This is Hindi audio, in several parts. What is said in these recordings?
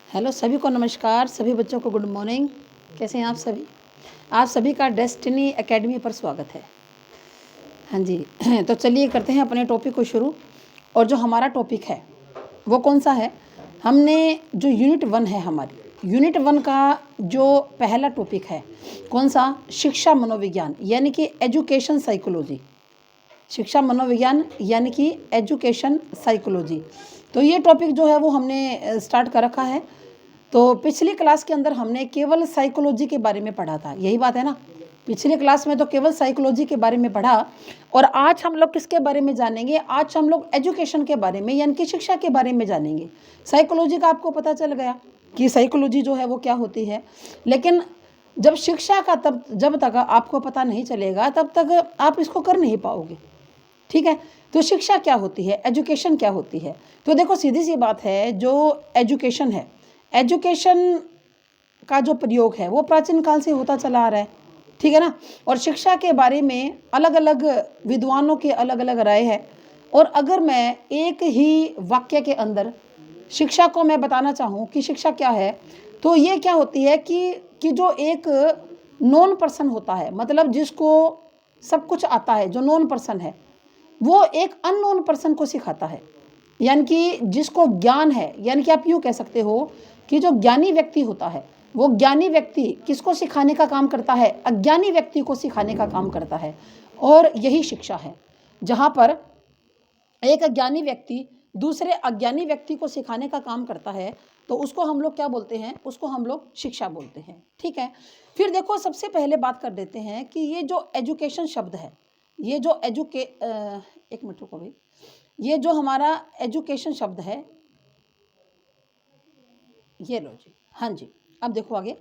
हेलो सभी को नमस्कार, सभी बच्चों को गुड मॉर्निंग। कैसे हैं आप सभी? आप सभी का डेस्टिनी एकेडमी पर स्वागत है। हाँ जी, तो चलिए करते हैं अपने टॉपिक को शुरू। और जो हमारा टॉपिक है वो कौन सा है? हमने जो यूनिट 1 है हमारी, यूनिट 1 का जो पहला टॉपिक है कौन सा? शिक्षा मनोविज्ञान यानी कि एजुकेशन साइकोलॉजी। शिक्षा मनोविज्ञान यानी कि एजुकेशन साइकोलॉजी। तो ये टॉपिक जो है वो हमने स्टार्ट कर रखा है। तो पिछली क्लास के अंदर हमने केवल साइकोलॉजी के बारे में पढ़ा था, यही बात है ना। पिछली क्लास में तो केवल साइकोलॉजी के बारे में पढ़ा। और आज हम लोग किसके बारे में जानेंगे? आज हम लोग एजुकेशन के बारे में यानी कि शिक्षा के बारे में जानेंगे। साइकोलॉजी का आपको पता चल गया कि साइकोलॉजी जो है वो क्या होती है, लेकिन जब शिक्षा का जब तक आपको पता नहीं चलेगा तब तक आप इसको कर नहीं पाओगे। ठीक है, तो शिक्षा क्या होती है, एजुकेशन क्या होती है? तो देखो सीधी सी बात है, जो एजुकेशन है, एजुकेशन का जो प्रयोग है वो प्राचीन काल से होता चला आ रहा है। ठीक है ना। और शिक्षा के बारे में अलग अलग विद्वानों की अलग अलग राय है। और अगर मैं एक ही वाक्य के अंदर शिक्षा को मैं बताना चाहूँ कि शिक्षा क्या है, तो ये क्या होती है कि जो एक नॉन पर्सन होता है, मतलब जिसको सब कुछ आता है, जो नॉन पर्सन है वो एक अननोन पर्सन को सिखाता है। यानी कि जिसको ज्ञान है, यानी कि आप यूँ कह सकते हो कि जो ज्ञानी व्यक्ति होता है वो ज्ञानी व्यक्ति किसको सिखाने का काम करता है? अज्ञानी व्यक्ति को सिखाने का काम करता है। और यही शिक्षा है, जहाँ पर एक अज्ञानी व्यक्ति दूसरे अज्ञानी व्यक्ति को सिखाने का काम करता है, तो उसको हम लोग क्या बोलते हैं? उसको हम लोग शिक्षा बोलते हैं। ठीक है, फिर देखो सबसे पहले बात कर देते हैं कि ये जो एजुकेशन शब्द है, ये जो एक मिनट रुको भाई, ये जो हमारा एजुकेशन शब्द है, ये लो जी, हाँ जी। अब देखो आगे,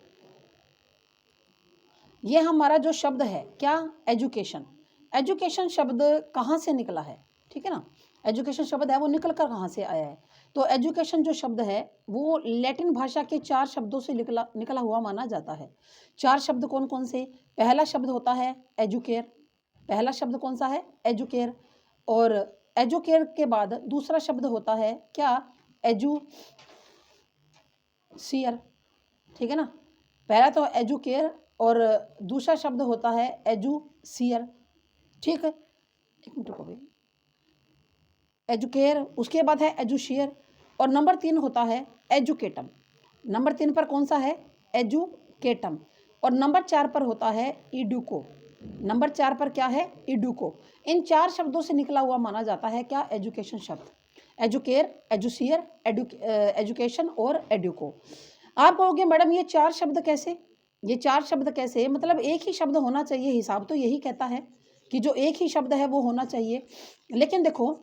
ये हमारा जो शब्द है क्या? एजुकेशन। एजुकेशन शब्द कहाँ से निकला है? ठीक है ना, एजुकेशन शब्द है वो निकल कर कहाँ से आया है? तो एजुकेशन जो शब्द है वो लैटिन भाषा के 4 शब्दों से निकला निकला हुआ माना जाता है। 4 शब्द कौन कौन से? पहला शब्द होता है एजुकेयर। पहला शब्द कौन सा है? एजुकेयर। और एजुकेयर के बाद दूसरा शब्द होता है क्या? एजुसियर। ठीक है ना, पहला तो एजुकेयर और दूसरा शब्द होता है एजुसियर। ठीक है, एक मिनट रुको भाई, एजुकेयर, उसके बाद है एजुशियर, और नंबर 3 होता है एजुकेटम। नंबर 3 पर कौन सा है? एजुकेटम। और नंबर 4 पर होता है इडुको। नंबर 4 पर क्या है? इडुको। इन 4 शब्दों से निकला हुआ माना जाता है क्या? एजुकेशन शब्द। एजुकेयर, एजुसियर, एजुकेशन और एडुको। आप कहोगे मैडम ये 4 शब्द कैसे? ये 4 शब्द कैसे? मतलब एक ही शब्द होना चाहिए, हिसाब तो यही कहता है कि जो एक ही शब्द है वो होना चाहिए। लेकिन देखो,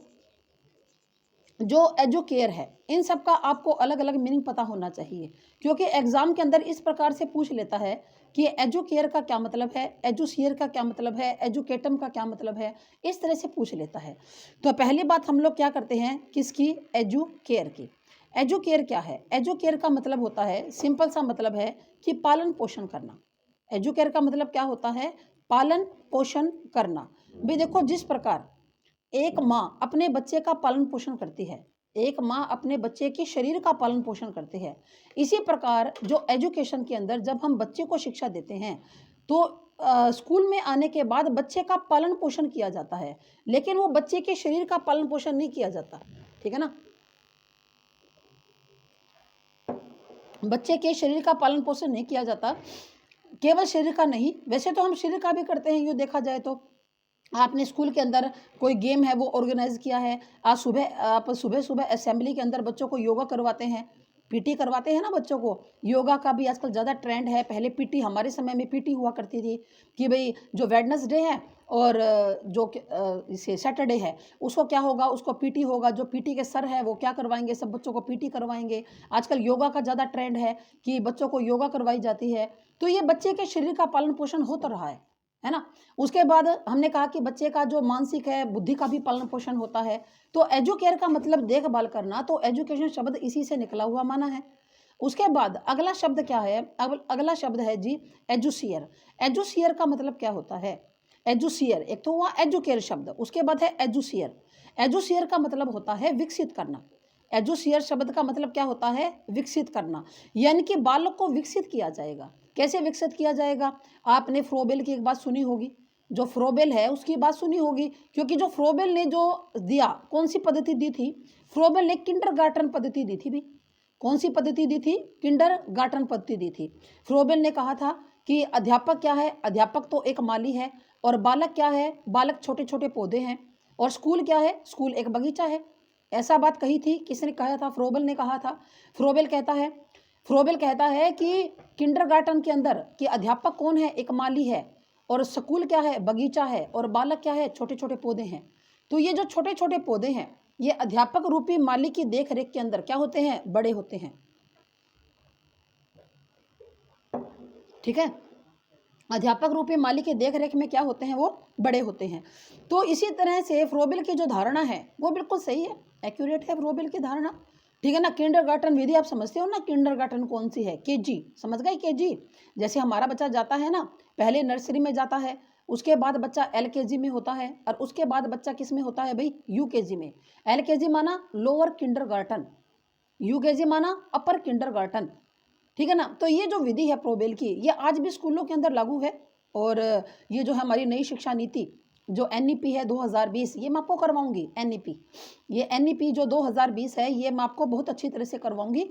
जो एजुकेयर है इन सब का आपको अलग अलग मीनिंग पता होना चाहिए, क्योंकि एग्जाम के अंदर इस प्रकार से पूछ लेता है कि एजुकेयर का क्या मतलब है, एजुसियर का क्या मतलब है, एजुकेटम का क्या मतलब है, इस तरह से पूछ लेता है। तो पहली बात हम लोग क्या करते हैं? किसकी? एजुकेयर की। एजुकेयर क्या है? एजुकेयर का मतलब होता है, सिंपल सा मतलब है कि पालन पोषण करना। एजुकेयर का मतलब क्या होता है? पालन पोषण करना। भी देखो, जिस प्रकार एक माँ अपने बच्चे का पालन पोषण करती है, एक माँ अपने बच्चे के शरीर का पालन पोषण करती है, इसी प्रकार जो एजुकेशन के अंदर जब हम बच्चे को शिक्षा देते हैं तो स्कूल में आने के बाद बच्चे का पालन पोषण किया जाता है, लेकिन वो बच्चे के शरीर का पालन पोषण नहीं किया जाता। ठीक है ना, बच्चे के शरीर का पालन पोषण नहीं किया जाता। केवल शरीर का नहीं, वैसे तो हम शरीर का भी करते हैं, यूँ देखा जाए तो आपने स्कूल के अंदर कोई गेम है वो ऑर्गेनाइज किया है, आज सुबह आप सुबह सुबह असेंबली के अंदर बच्चों को योगा करवाते हैं, पीटी करवाते हैं ना बच्चों को। योगा का भी आजकल ज़्यादा ट्रेंड है, पहले पीटी, हमारे समय में पीटी हुआ करती थी कि भाई जो वेडनेसडे है और इसे सैटरडे है उसको क्या होगा? उसको पीटी होगा। जो पीटी के सर है वो क्या करवाएंगे? सब बच्चों को पीटी करवाएंगे। आजकल योगा का ज़्यादा ट्रेंड है कि बच्चों को योगा करवाई जाती है। तो ये बच्चे के शरीर का पालन पोषण हो तो रहा है ना। उसके बाद हमने कहा कि बच्चे का जो मानसिक है, बुद्धि का भी पालन पोषण होता है। तो एजुकेयर का मतलब देखभाल करना, तो एजुकेशन शब्द इसी से निकला हुआ माना है। उसके बाद अगला शब्द क्या है? अगला शब्द है जी एजुसियर। एजुसियर का मतलब क्या होता है? एजुसियर एक तो हुआ एजुकेयर शब्द, उसके बाद है एजुसियर। एजुसियर का मतलब होता है विकसित करना। एजुशियर शब्द का मतलब क्या होता है? विकसित करना, यानी कि बालक को विकसित किया जाएगा। कैसे विकसित किया जाएगा? आपने फ्रोबेल की एक बात सुनी होगी, जो फ्रोबेल है उसकी बात सुनी होगी, क्योंकि जो फ्रोबेल ने जो दिया, कौन सी पद्धति दी थी? फ्रोबेल ने किंडरगार्टन पद्धति दी थी भी। कौन सी पद्धति दी थी? किंडरगार्टन पद्धति दी थी। फ्रोबेल ने कहा था कि अध्यापक क्या है? अध्यापक तो एक माली है, और बालक क्या है? बालक छोटे छोटे पौधे हैं, और स्कूल क्या है? स्कूल एक बगीचा है। ऐसा बात कही थी, किसने कहा था? फ्रोबेल ने कहा था। फ्रोबेल कहता है कि किंडरगार्टन के अंदर कि अध्यापक कौन है? एक माली है, और स्कूल क्या है? बगीचा है, और बालक क्या है? छोटे छोटे पौधे हैं। तो ये जो छोटे छोटे पौधे हैं, ये अध्यापक रूपी माली की देख रेख के अंदर क्या होते हैं? बड़े होते हैं। ठीक है, अध्यापक रूपी माली की देख रेख में क्या होते हैं? वो बड़े होते हैं। तो इसी तरह से फ्रोबेल की जो धारणा है वो बिल्कुल सही है, एक्यूरेट है फ्रोबेल की धारणा। ठीक है ना। किंडरगार्टन विधि आप समझते हो ना, किंडरगार्टन कौन सी है? केजी, समझ गए? केजी, जैसे हमारा बच्चा जाता है ना, पहले नर्सरी में जाता है, उसके बाद बच्चा एलकेजी में होता है, और उसके बाद बच्चा किस में होता है भाई? यूकेजी में। एलकेजी माना लोअर किंडरगार्टन, यूकेजी माना अपर किंडरगार्टन। ठीक है ना। तो ये जो विधि है फ्रोबेल की, ये आज भी स्कूलों के अंदर लागू है, और ये जो है हमारी नई शिक्षा नीति जो एनईपी है 2020, ये मैं आपको करवाऊंगी। एनईपी, ये एनईपी जो 2020 है, ये मैं आपको बहुत अच्छी तरह से करवाऊंगी,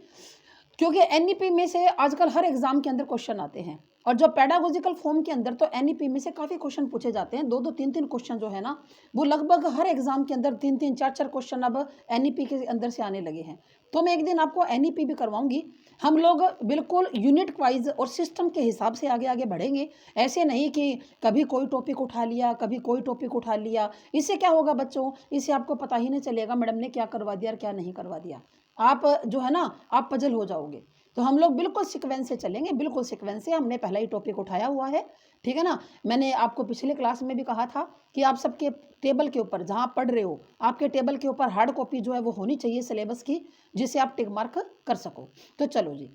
क्योंकि एनईपी में से आजकल हर एग्जाम के अंदर क्वेश्चन आते हैं, और जो पेडागोजिकल फॉर्म के अंदर तो एनईपी में से काफ़ी क्वेश्चन पूछे जाते हैं। 2-2, 3-3 क्वेश्चन जो है ना, वो लगभग हर एग्जाम के अंदर 3-3, 4-4 क्वेश्चन अब एनईपी के अंदर से आने लगे हैं। तो मैं एक दिन आपको एनईपी भी करवाऊंगी। हम लोग बिल्कुल यूनिट वाइज और सिस्टम के हिसाब से आगे आगे बढ़ेंगे। ऐसे नहीं कि कभी कोई टॉपिक उठा लिया, कभी कोई टॉपिक उठा लिया। इससे क्या होगा बच्चों? इससे आपको पता ही नहीं चलेगा मैडम ने क्या करवा दिया और क्या नहीं करवा दिया। आप जो है ना, आप पजल हो जाओगे। तो हम लोग बिल्कुल सीक्वेंस से चलेंगे, बिल्कुल सीक्वेंस से। हमने पहला ही टॉपिक उठाया हुआ है, ठीक है ना। मैंने आपको पिछले क्लास में भी कहा था कि आप सबके टेबल के ऊपर जहाँ पढ़ रहे हो, आपके टेबल के ऊपर हार्ड कॉपी जो है वो होनी चाहिए सिलेबस की, जिसे आप टिक मार्क कर सको। तो चलो जी,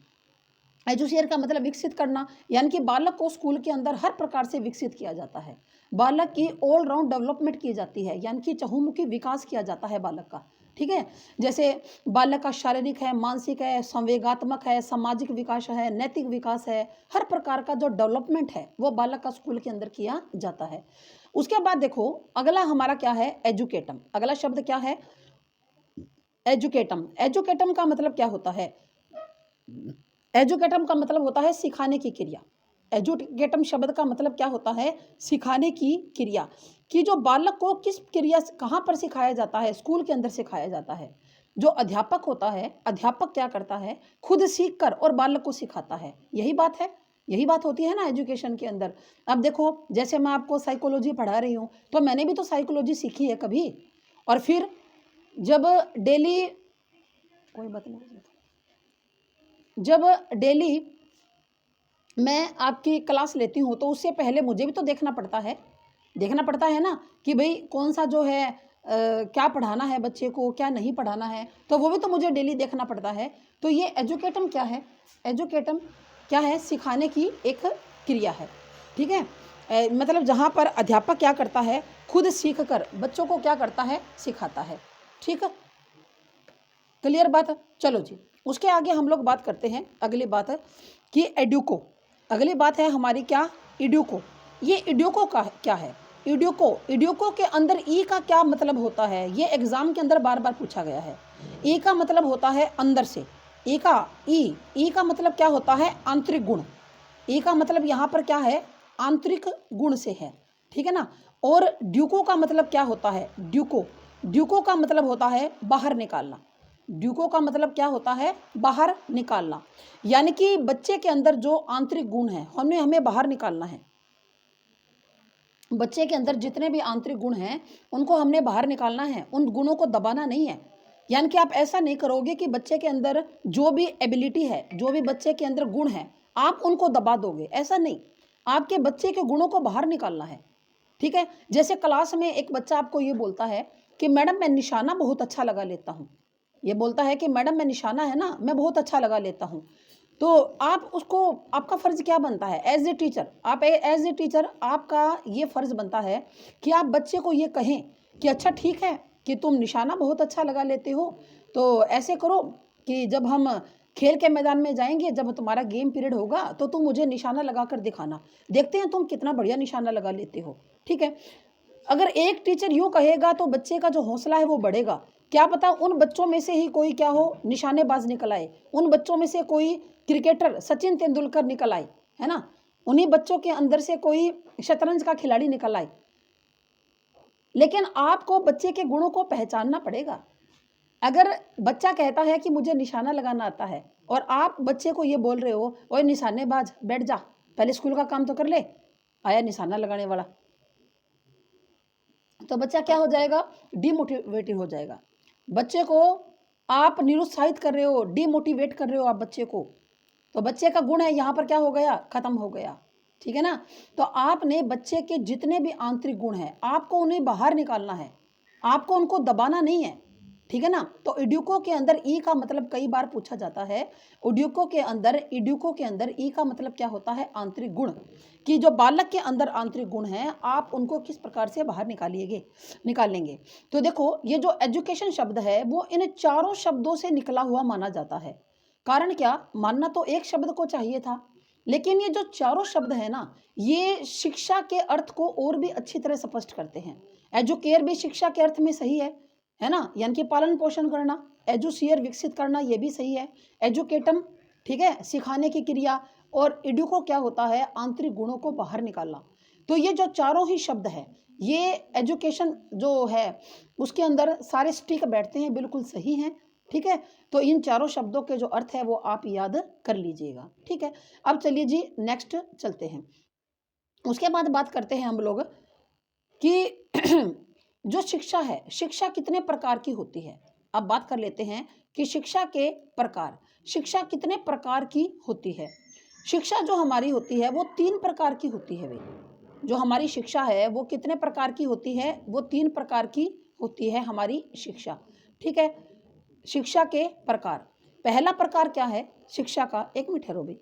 एजुशियर का मतलब विकसित करना, यानी कि बालक को स्कूल के अंदर हर प्रकार से विकसित किया जाता है। बालक की ऑल राउंड डेवलपमेंट की जाती है, यानी कि चहुमुखी विकास किया जाता है बालक का। ठीक है, जैसे बालक का शारीरिक है, मानसिक है, संवेगात्मक है, सामाजिक विकास है, नैतिक विकास है, हर प्रकार का जो डेवलपमेंट है वो बालक का स्कूल के अंदर किया जाता है। उसके बाद देखो, अगला हमारा क्या है? एजुकेटम। अगला शब्द क्या है? एजुकेटम। एजुकेटम का मतलब क्या होता है? एजुकेटम का मतलब होता है सिखाने की क्रिया। एजुकेटम शब्द का मतलब क्या होता है? सिखाने की क्रिया, कि जो बालक को किस क्रिया कहाँ पर सिखाया जाता है? स्कूल के अंदर सिखाया जाता है। जो अध्यापक होता है, अध्यापक क्या करता है? खुद सीख कर और बालक को सिखाता है। यही बात है, यही बात होती है ना एजुकेशन के अंदर। अब देखो, जैसे मैं आपको साइकोलॉजी पढ़ा रही हूँ, तो मैंने भी तो साइकोलॉजी सीखी है कभी, और फिर जब डेली, कोई बात नहीं, जब डेली मैं आपकी क्लास लेती हूँ तो उससे पहले मुझे भी तो देखना पड़ता है, देखना पड़ता है ना, कि भाई कौन सा जो है क्या पढ़ाना है बच्चे को, क्या नहीं पढ़ाना है, तो वो भी तो मुझे डेली देखना पड़ता है। तो ये एजुकेटम क्या है? एजुकेटम क्या है? सिखाने की एक क्रिया है। ठीक है, मतलब जहाँ पर अध्यापक क्या करता है? खुद सीख कर बच्चों को क्या करता है? सिखाता है। ठीक है, क्लियर बात? चलो जी, उसके आगे हम लोग बात करते हैं। अगली बात है कि एड्यूको। अगली बात है हमारी क्या? इड्यूको। ये इड्यूको का क्या है? इड्यूको, इड्यूको के अंदर ई का क्या मतलब होता है? ये एग्जाम के अंदर बार बार पूछा गया है। ई का मतलब होता है अंदर से। ई का ई का मतलब क्या होता है? आंतरिक गुण। ई का मतलब यहाँ पर क्या है? आंतरिक गुण से है। ठीक है ना। और ड्यूको का मतलब क्या होता है? ड्यूको, ड्यूको का मतलब होता है बाहर निकालना। ड्यूको का मतलब क्या होता है? बाहर निकालना, यानी कि बच्चे के अंदर जो आंतरिक गुण है हमें बाहर निकालना है। बच्चे के अंदर जितने भी आंतरिक गुण हैं उनको हमने बाहर निकालना है, उन गुणों को दबाना नहीं है। यानी कि आप ऐसा नहीं करोगे कि बच्चे के अंदर जो भी एबिलिटी है, जो भी बच्चे के अंदर गुण है, आप उनको दबा दोगे, ऐसा नहीं। आपके बच्चे के गुणों को बाहर निकालना है। ठीक है, जैसे क्लास में एक बच्चा आपको ये बोलता है कि मैडम मैं निशाना बहुत अच्छा लगा लेता हूँ, ये बोलता है कि मैडम मैं निशाना है ना, मैं बहुत अच्छा लगा लेता हूँ। तो आप उसको, आपका फ़र्ज़ क्या बनता है एज ए टीचर? आप एज ए टीचर आपका ये फ़र्ज़ बनता है कि आप बच्चे को ये कहें कि अच्छा ठीक है कि तुम निशाना बहुत अच्छा लगा लेते हो, तो ऐसे करो कि जब हम खेल के मैदान में जाएंगे, जब तुम्हारा गेम पीरियड होगा तो तुम मुझे निशाना लगा कर दिखाना, देखते हैं तुम कितना बढ़िया निशाना लगा लेते हो। ठीक है। अगर एक टीचर यूँ कहेगा तो बच्चे का जो हौसला है वो बढ़ेगा। क्या पता उन बच्चों में से ही कोई क्या हो, निशानेबाज निकल आए, उन बच्चों में से कोई क्रिकेटर सचिन तेंदुलकर निकल आए, है ना? उन्हीं बच्चों के अंदर से कोई शतरंज का खिलाड़ी निकल आए। लेकिन आपको बच्चे के गुणों को पहचानना पड़ेगा। अगर बच्चा कहता है कि मुझे निशाना लगाना आता है और आप बच्चे को ये बोल रहे हो, ओए निशानेबाज बैठ जा, पहले स्कूल का काम तो कर ले, आया निशाना लगाने वाला, तो बच्चा क्या हो जाएगा, डिमोटिवेटेड हो जाएगा। बच्चे को आप निरुत्साहित कर रहे हो, डिमोटिवेट कर रहे हो आप बच्चे को, तो बच्चे का गुण है यहाँ पर क्या हो गया, खत्म हो गया। ठीक है ना? तो आपने बच्चे के जितने भी आंतरिक गुण हैं आपको उन्हें बाहर निकालना है, आपको उनको दबाना नहीं है। ठीक है ना? तो इड्यूको के अंदर ई का मतलब कई बार पूछा जाता है। इड्यूको के अंदर ई का मतलब क्या होता है, आंतरिक गुण, कि जो बालक के अंदर आंतरिक गुण हैं आप उनको किस प्रकार से बाहर निकालेंगे। तो देखो ये जो एजुकेशन शब्द है वो इन चारों शब्दों से निकला हुआ माना जाता है। कारण क्या, मानना तो एक शब्द को चाहिए था, लेकिन ये जो चारों शब्द है ना, ये शिक्षा के अर्थ को और भी अच्छी तरह स्पष्ट करते हैं। एजुकेयर भी शिक्षा के अर्थ में सही है ना, यानी कि पालन पोषण करना। एजुसियर विकसित करना, ये भी सही है। एजुकेटम, ठीक है, सिखाने की क्रिया। और एडुको क्या होता है, आंतरिक गुणों को बाहर निकालना। तो ये जो चारों ही शब्द है, ये एजुकेशन जो है उसके अंदर सारे स्टिक बैठते हैं, बिल्कुल सही हैं। ठीक है। तो इन चारों शब्दों के जो अर्थ है वो आप याद कर लीजिएगा। ठीक है। अब चलिए जी नेक्स्ट चलते हैं। उसके बाद बात करते हैं हम लोग कि जो शिक्षा है, शिक्षा कितने प्रकार की होती है। अब बात कर लेते हैं कि शिक्षा के प्रकार, शिक्षा कितने प्रकार की होती है। शिक्षा जो हमारी होती है वो 3 प्रकार की होती है भाई। जो हमारी शिक्षा है वो कितने प्रकार की होती है, वो 3 प्रकार की होती है हमारी शिक्षा। ठीक है। शिक्षा के प्रकार, पहला प्रकार क्या है शिक्षा का, एक मिनट ठहरो भाई।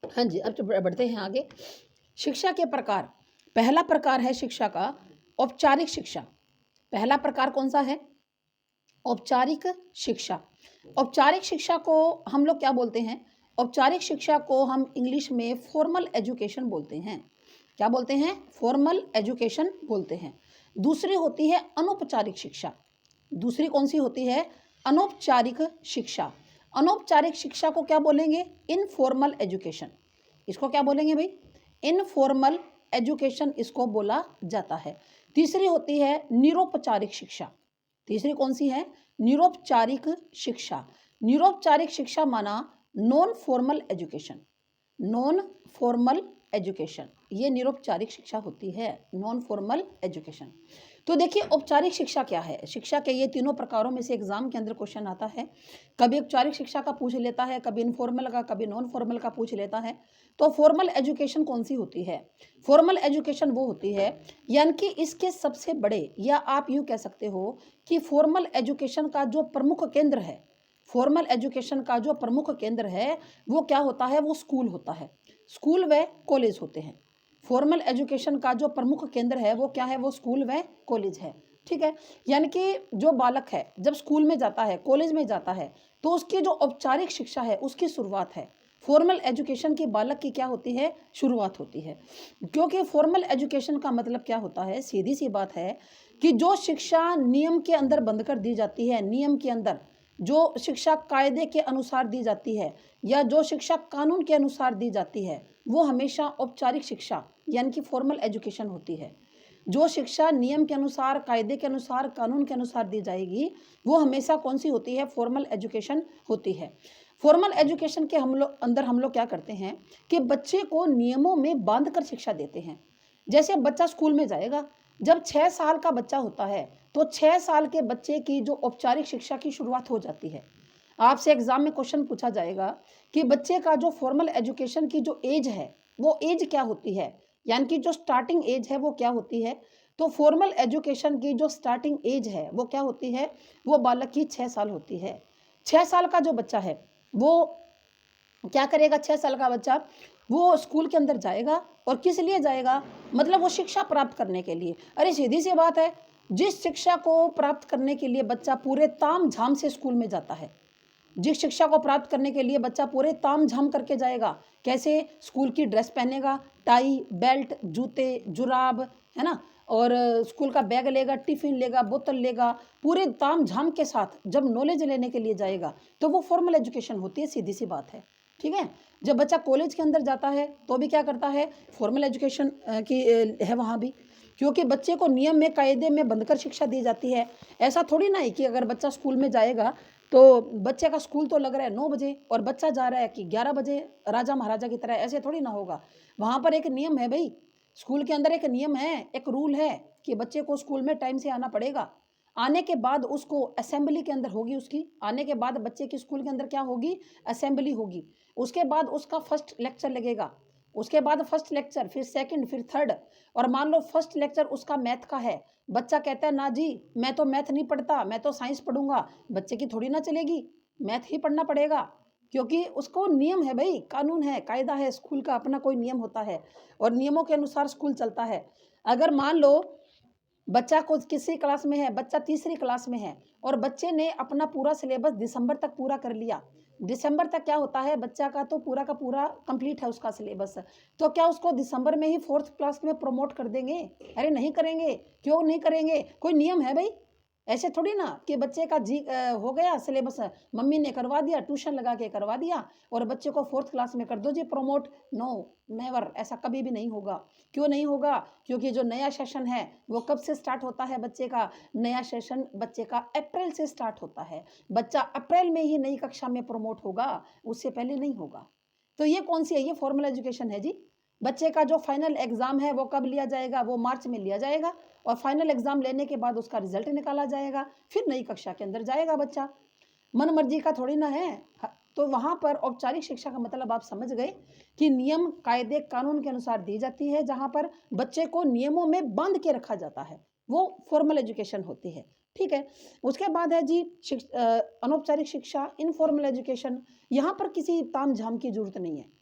हाँ जी, अब तो बढ़ते हैं आगे। शिक्षा के प्रकार, पहला प्रकार है शिक्षा का औपचारिक शिक्षा। पहला प्रकार कौन सा है, औपचारिक शिक्षा। औपचारिक शिक्षा को हम लोग क्या बोलते हैं, औपचारिक शिक्षा को हम इंग्लिश में फॉर्मल एजुकेशन बोलते हैं। क्या बोलते हैं, फॉर्मल एजुकेशन बोलते हैं। दूसरी होती है अनौपचारिक शिक्षा। दूसरी कौन सी होती है, अनौपचारिक शिक्षा। अनौपचारिक शिक्षा को क्या बोलेंगे, इनफॉर्मल एजुकेशन। इसको क्या बोलेंगे भाई, इनफॉर्मल एजुकेशन इसको बोला जाता है। तीसरी होती है निरौपचारिक शिक्षा। तीसरी कौन सी है, निरौपचारिक शिक्षा। निरौपचारिक शिक्षा माना non formal education. Non formal education, ये निरौपचारिक शिक्षा होती है, नॉन फॉर्मल एजुकेशन। तो देखिए औपचारिक शिक्षा क्या है, शिक्षा के ये तीनों प्रकारों में से एग्जाम के अंदर क्वेश्चन आता है। कभी औपचारिक शिक्षा का पूछ लेता है, कभी इनफॉर्मल का, कभी नॉन फॉर्मल का पूछ लेता है। तो फॉर्मल एजुकेशन कौन सी होती है, फॉर्मल एजुकेशन वो होती है, यानी कि इसके सबसे बड़े, या आप यूँ कह सकते हो कि फॉर्मल एजुकेशन का जो प्रमुख केंद्र है, फॉर्मल एजुकेशन का जो प्रमुख केंद्र है वो क्या होता है, वो स्कूल होता है। स्कूल व कॉलेज होते हैं। फॉर्मल एजुकेशन का जो प्रमुख केंद्र है वो क्या है, वो स्कूल व कॉलेज है। ठीक है। यानी कि जो बालक है जब स्कूल में जाता है, कॉलेज में जाता है, तो उसकी जो औपचारिक शिक्षा है उसकी शुरुआत है। फॉर्मल एजुकेशन की बालक की क्या होती है, शुरुआत होती है। क्योंकि फॉर्मल एजुकेशन का मतलब क्या होता है, सीधी सी बात है कि जो शिक्षा नियम के अंदर बंद कर दी जाती है, नियम के अंदर जो शिक्षा कायदे के अनुसार दी जाती है या जो शिक्षा कानून के अनुसार दी जाती है, वो हमेशा औपचारिक शिक्षा यानी कि फॉर्मल एजुकेशन होती है। जो शिक्षा नियम के अनुसार, कायदे के अनुसार, कानून के अनुसार दी जाएगी वो हमेशा कौन सी होती है, फॉर्मल एजुकेशन होती है। फॉर्मल एजुकेशन के हम लोग क्या करते हैं कि बच्चे को नियमों में बांध कर शिक्षा देते हैं। जैसे बच्चा स्कूल में जाएगा, जब 6 साल का बच्चा होता है तो 6 साल के बच्चे की जो औपचारिक शिक्षा की शुरुआत हो जाती है। आपसे एग्जाम में क्वेश्चन पूछा जाएगा कि बच्चे का जो फॉर्मल एजुकेशन की जो एज है वो एज क्या होती है, यानी कि जो स्टार्टिंग एज है वो क्या होती है। तो फॉर्मल एजुकेशन की जो स्टार्टिंग एज है वो क्या होती है, वो बालक की 6 साल होती है। 6 साल का जो बच्चा है वो क्या करेगा? 6 साल का बच्चा वो स्कूल के अंदर जाएगा और किस लिए जाएगा? मतलब वो शिक्षा प्राप्त करने के लिए। अरे सीधी सी बात है, जिस शिक्षा को प्राप्त करने के लिए बच्चा पूरे ताम-झाम से स्कूल में जाता है, जिस शिक्षा को प्राप्त करने के लिए बच्चा पूरे ताम-झाम करके जाएगा, कैसे? स्कूल की ड्रेस पहनेगा, टाई, बेल्ट, जूते, जुराब, है ना? और स्कूल का बैग लेगा, टिफ़िन लेगा, बोतल लेगा, पूरे ताम-झाम के साथ जब नॉलेज लेने के लिए जाएगा, तो वो फॉर्मल एजुकेशन होती है, सीधी-सी बात है। ठीक है? जब बच्चा कॉलेज के अंदर जाता है, तो भी क्या करता है? फॉर्मल एजुकेशन है वहाँ भी, क्योंकि बच्चे को नियम में, कायदे में बंधकर शिक्षा दी जाती है। ऐसा थोड़ी ना है कि अगर बच्चा स्कूल में जाएगा तो बच्चे का स्कूल तो लग रहा है 9 बजे और बच्चा जा रहा है कि 11 बजे राजा महाराजा की तरह, ऐसे थोड़ी ना होगा। वहाँ पर एक नियम है भई, स्कूल के अंदर एक नियम है, एक रूल है कि बच्चे को स्कूल में टाइम से आना पड़ेगा। आने के बाद उसको असेंबली के अंदर होगी उसकी, आने के बाद बच्चे की स्कूल के अंदर क्या होगी? असेंबली होगी। उसके बाद उसका फर्स्ट लेक्चर लगेगा, उसके बाद फर्स्ट लेक्चर, फिर सेकंड, फिर थर्ड। और मान लो फर्स्ट लेक्चर उसका मैथ का है, बच्चा कहता है ना जी मैं तो मैथ नहीं पढ़ता, मैं तो साइंस पढ़ूंगा। बच्चे की थोड़ी ना चलेगी, मैथ ही पढ़ना पड़ेगा, क्योंकि उसको नियम है भाई, कानून है, कायदा है, स्कूल का अपना कोई नियम होता है और नियमों के अनुसार स्कूल चलता है। अगर मान लो बच्चा को किसी क्लास में है, बच्चा तीसरी क्लास में है और बच्चे ने अपना पूरा सिलेबस दिसंबर तक पूरा कर लिया। दिसंबर तक क्या होता है, बच्चा का तो पूरा का पूरा कंप्लीट है उसका सिलेबस। तो क्या उसको दिसंबर में ही 4th क्लास में प्रमोट कर देंगे? अरे नहीं करेंगे। क्यों नहीं करेंगे? कोई नियम है भई। ऐसे थोड़ी ना कि बच्चे का हो गया सिलेबस, मम्मी ने करवा दिया, ट्यूशन लगा के करवा दिया और बच्चे को 4th क्लास में कर दो जी प्रमोट। नो, नेवर, ऐसा कभी भी नहीं होगा। क्यों नहीं होगा? क्योंकि जो नया सेशन है वो कब से स्टार्ट होता है बच्चे का? नया सेशन बच्चे का अप्रैल से स्टार्ट होता है। बच्चा अप्रैल में ही नई कक्षा में प्रमोट होगा, उससे पहले नहीं होगा। तो ये कौन सी है? ये फॉर्मल एजुकेशन है जी। बच्चे का जो फाइनल एग्जाम है वो कब लिया जाएगा? वो मार्च में लिया जाएगा और फाइनल एग्जाम लेने के बाद उसका रिजल्ट निकाला जाएगा, फिर नई कक्षा के अंदर जाएगा बच्चा। मन मर्जी का थोड़ी ना है। तो वहां पर औपचारिक शिक्षा का मतलब आप समझ गए कि नियम, कायदे, कानून के अनुसार दी जाती है, जहां पर बच्चे को नियमों में बांध के रखा जाता है, वो फॉर्मल एजुकेशन होती है। ठीक है? उसके बाद है जी अनौपचारिक शिक्षा, इनफॉर्मल एजुकेशन। यहाँ पर किसी ताम झाम की जरूरत नहीं है।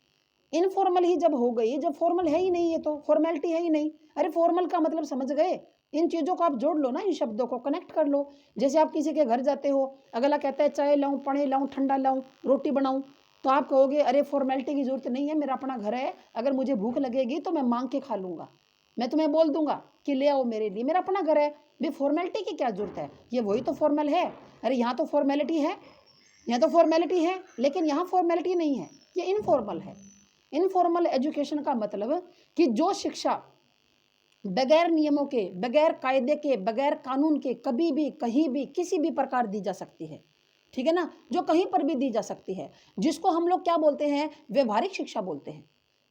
इनफॉर्मल ही जब हो गई, जब फॉर्मल है ही नहीं, ये तो फॉर्मेलिटी है ही नहीं। अरे फॉर्मल का मतलब समझ गए? इन चीज़ों को आप जोड़ लो ना, इन शब्दों को कनेक्ट कर लो। जैसे आप किसी के घर जाते हो, अगला कहता है चाय लाऊं, पानी लाऊं, ठंडा लाऊं, रोटी बनाऊं, तो आप कहोगे अरे फॉर्मेलिटी की जरूरत नहीं है, मेरा अपना घर है, अगर मुझे भूख लगेगी तो मैं मांग के खा लूंगा। मैं तुम्हें बोल दूंगा कि ले आओ मेरे लिए, मेरा अपना घर है। भाई फॉर्मेलिटी की क्या जरूरत है? ये वही तो फॉर्मल है। अरे यहाँ तो फॉर्मेलिटी है, यहाँ तो फॉर्मेलिटी है, लेकिन यहाँ फॉर्मेलिटी नहीं है, ये इनफॉर्मल है। इनफॉर्मल एजुकेशन का मतलब कि जो शिक्षा बगैर नियमों के, बगैर कायदे के, बगैर कानून के कभी भी, कहीं भी, किसी भी प्रकार दी जा सकती है। ठीक है ना? जो कहीं पर भी दी जा सकती है, जिसको हम लोग क्या बोलते हैं? व्यवहारिक शिक्षा बोलते हैं,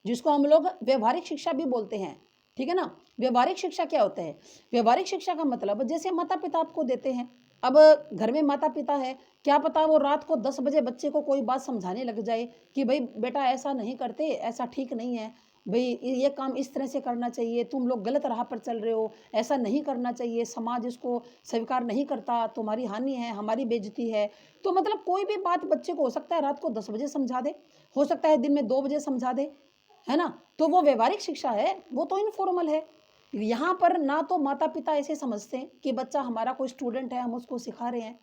जिसको हम लोग व्यवहारिक शिक्षा भी बोलते हैं। ठीक है ना? व्यवहारिक शिक्षा क्या होता है? व्यवहारिक शिक्षा का मतलब जैसे माता पिता आपको देते हैं। अब घर में माता पिता है, क्या पता वो रात को 10 बजे बच्चे को कोई बात समझाने लग जाए कि भाई बेटा ऐसा नहीं करते, ऐसा ठीक नहीं है, भाई ये काम इस तरह से करना चाहिए, तुम लोग गलत राह पर चल रहे हो, ऐसा नहीं करना चाहिए, समाज इसको स्वीकार नहीं करता, तुम्हारी हानि है, हमारी बेइज्जती है। तो मतलब कोई भी बात बच्चे को हो सकता है रात को 10 बजे समझा दे, हो सकता है दिन में 2 बजे समझा दे, है ना? तो वो व्यवहारिक शिक्षा है, वो तो इनफॉर्मल है। यहाँ पर ना तो माता पिता ऐसे समझते हैं कि बच्चा हमारा कोई स्टूडेंट है, हम उसको सिखा रहे हैं,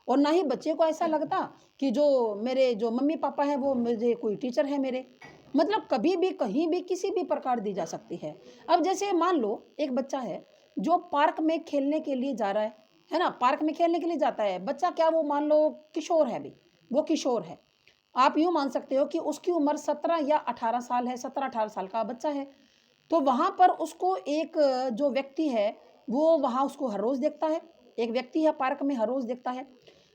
और ना ही बच्चे को ऐसा लगता कि जो मेरे जो मम्मी पापा हैं वो मुझे कोई टीचर है मेरे। मतलब कभी भी, कहीं भी, किसी भी प्रकार दी जा सकती है। अब जैसे मान लो एक बच्चा है जो पार्क में खेलने के लिए जा रहा है ना? पार्क में खेलने के लिए जाता है बच्चा, क्या वो मान लो किशोर है अभी, वो किशोर है। आप यूँ मान सकते हो कि उसकी उम्र 17 या 18 साल है, 17-18 साल का बच्चा है। तो वहाँ पर उसको एक जो व्यक्ति है, वो वहाँ उसको हर रोज़ देखता है। एक व्यक्ति है पार्क में, हर रोज़ देखता है।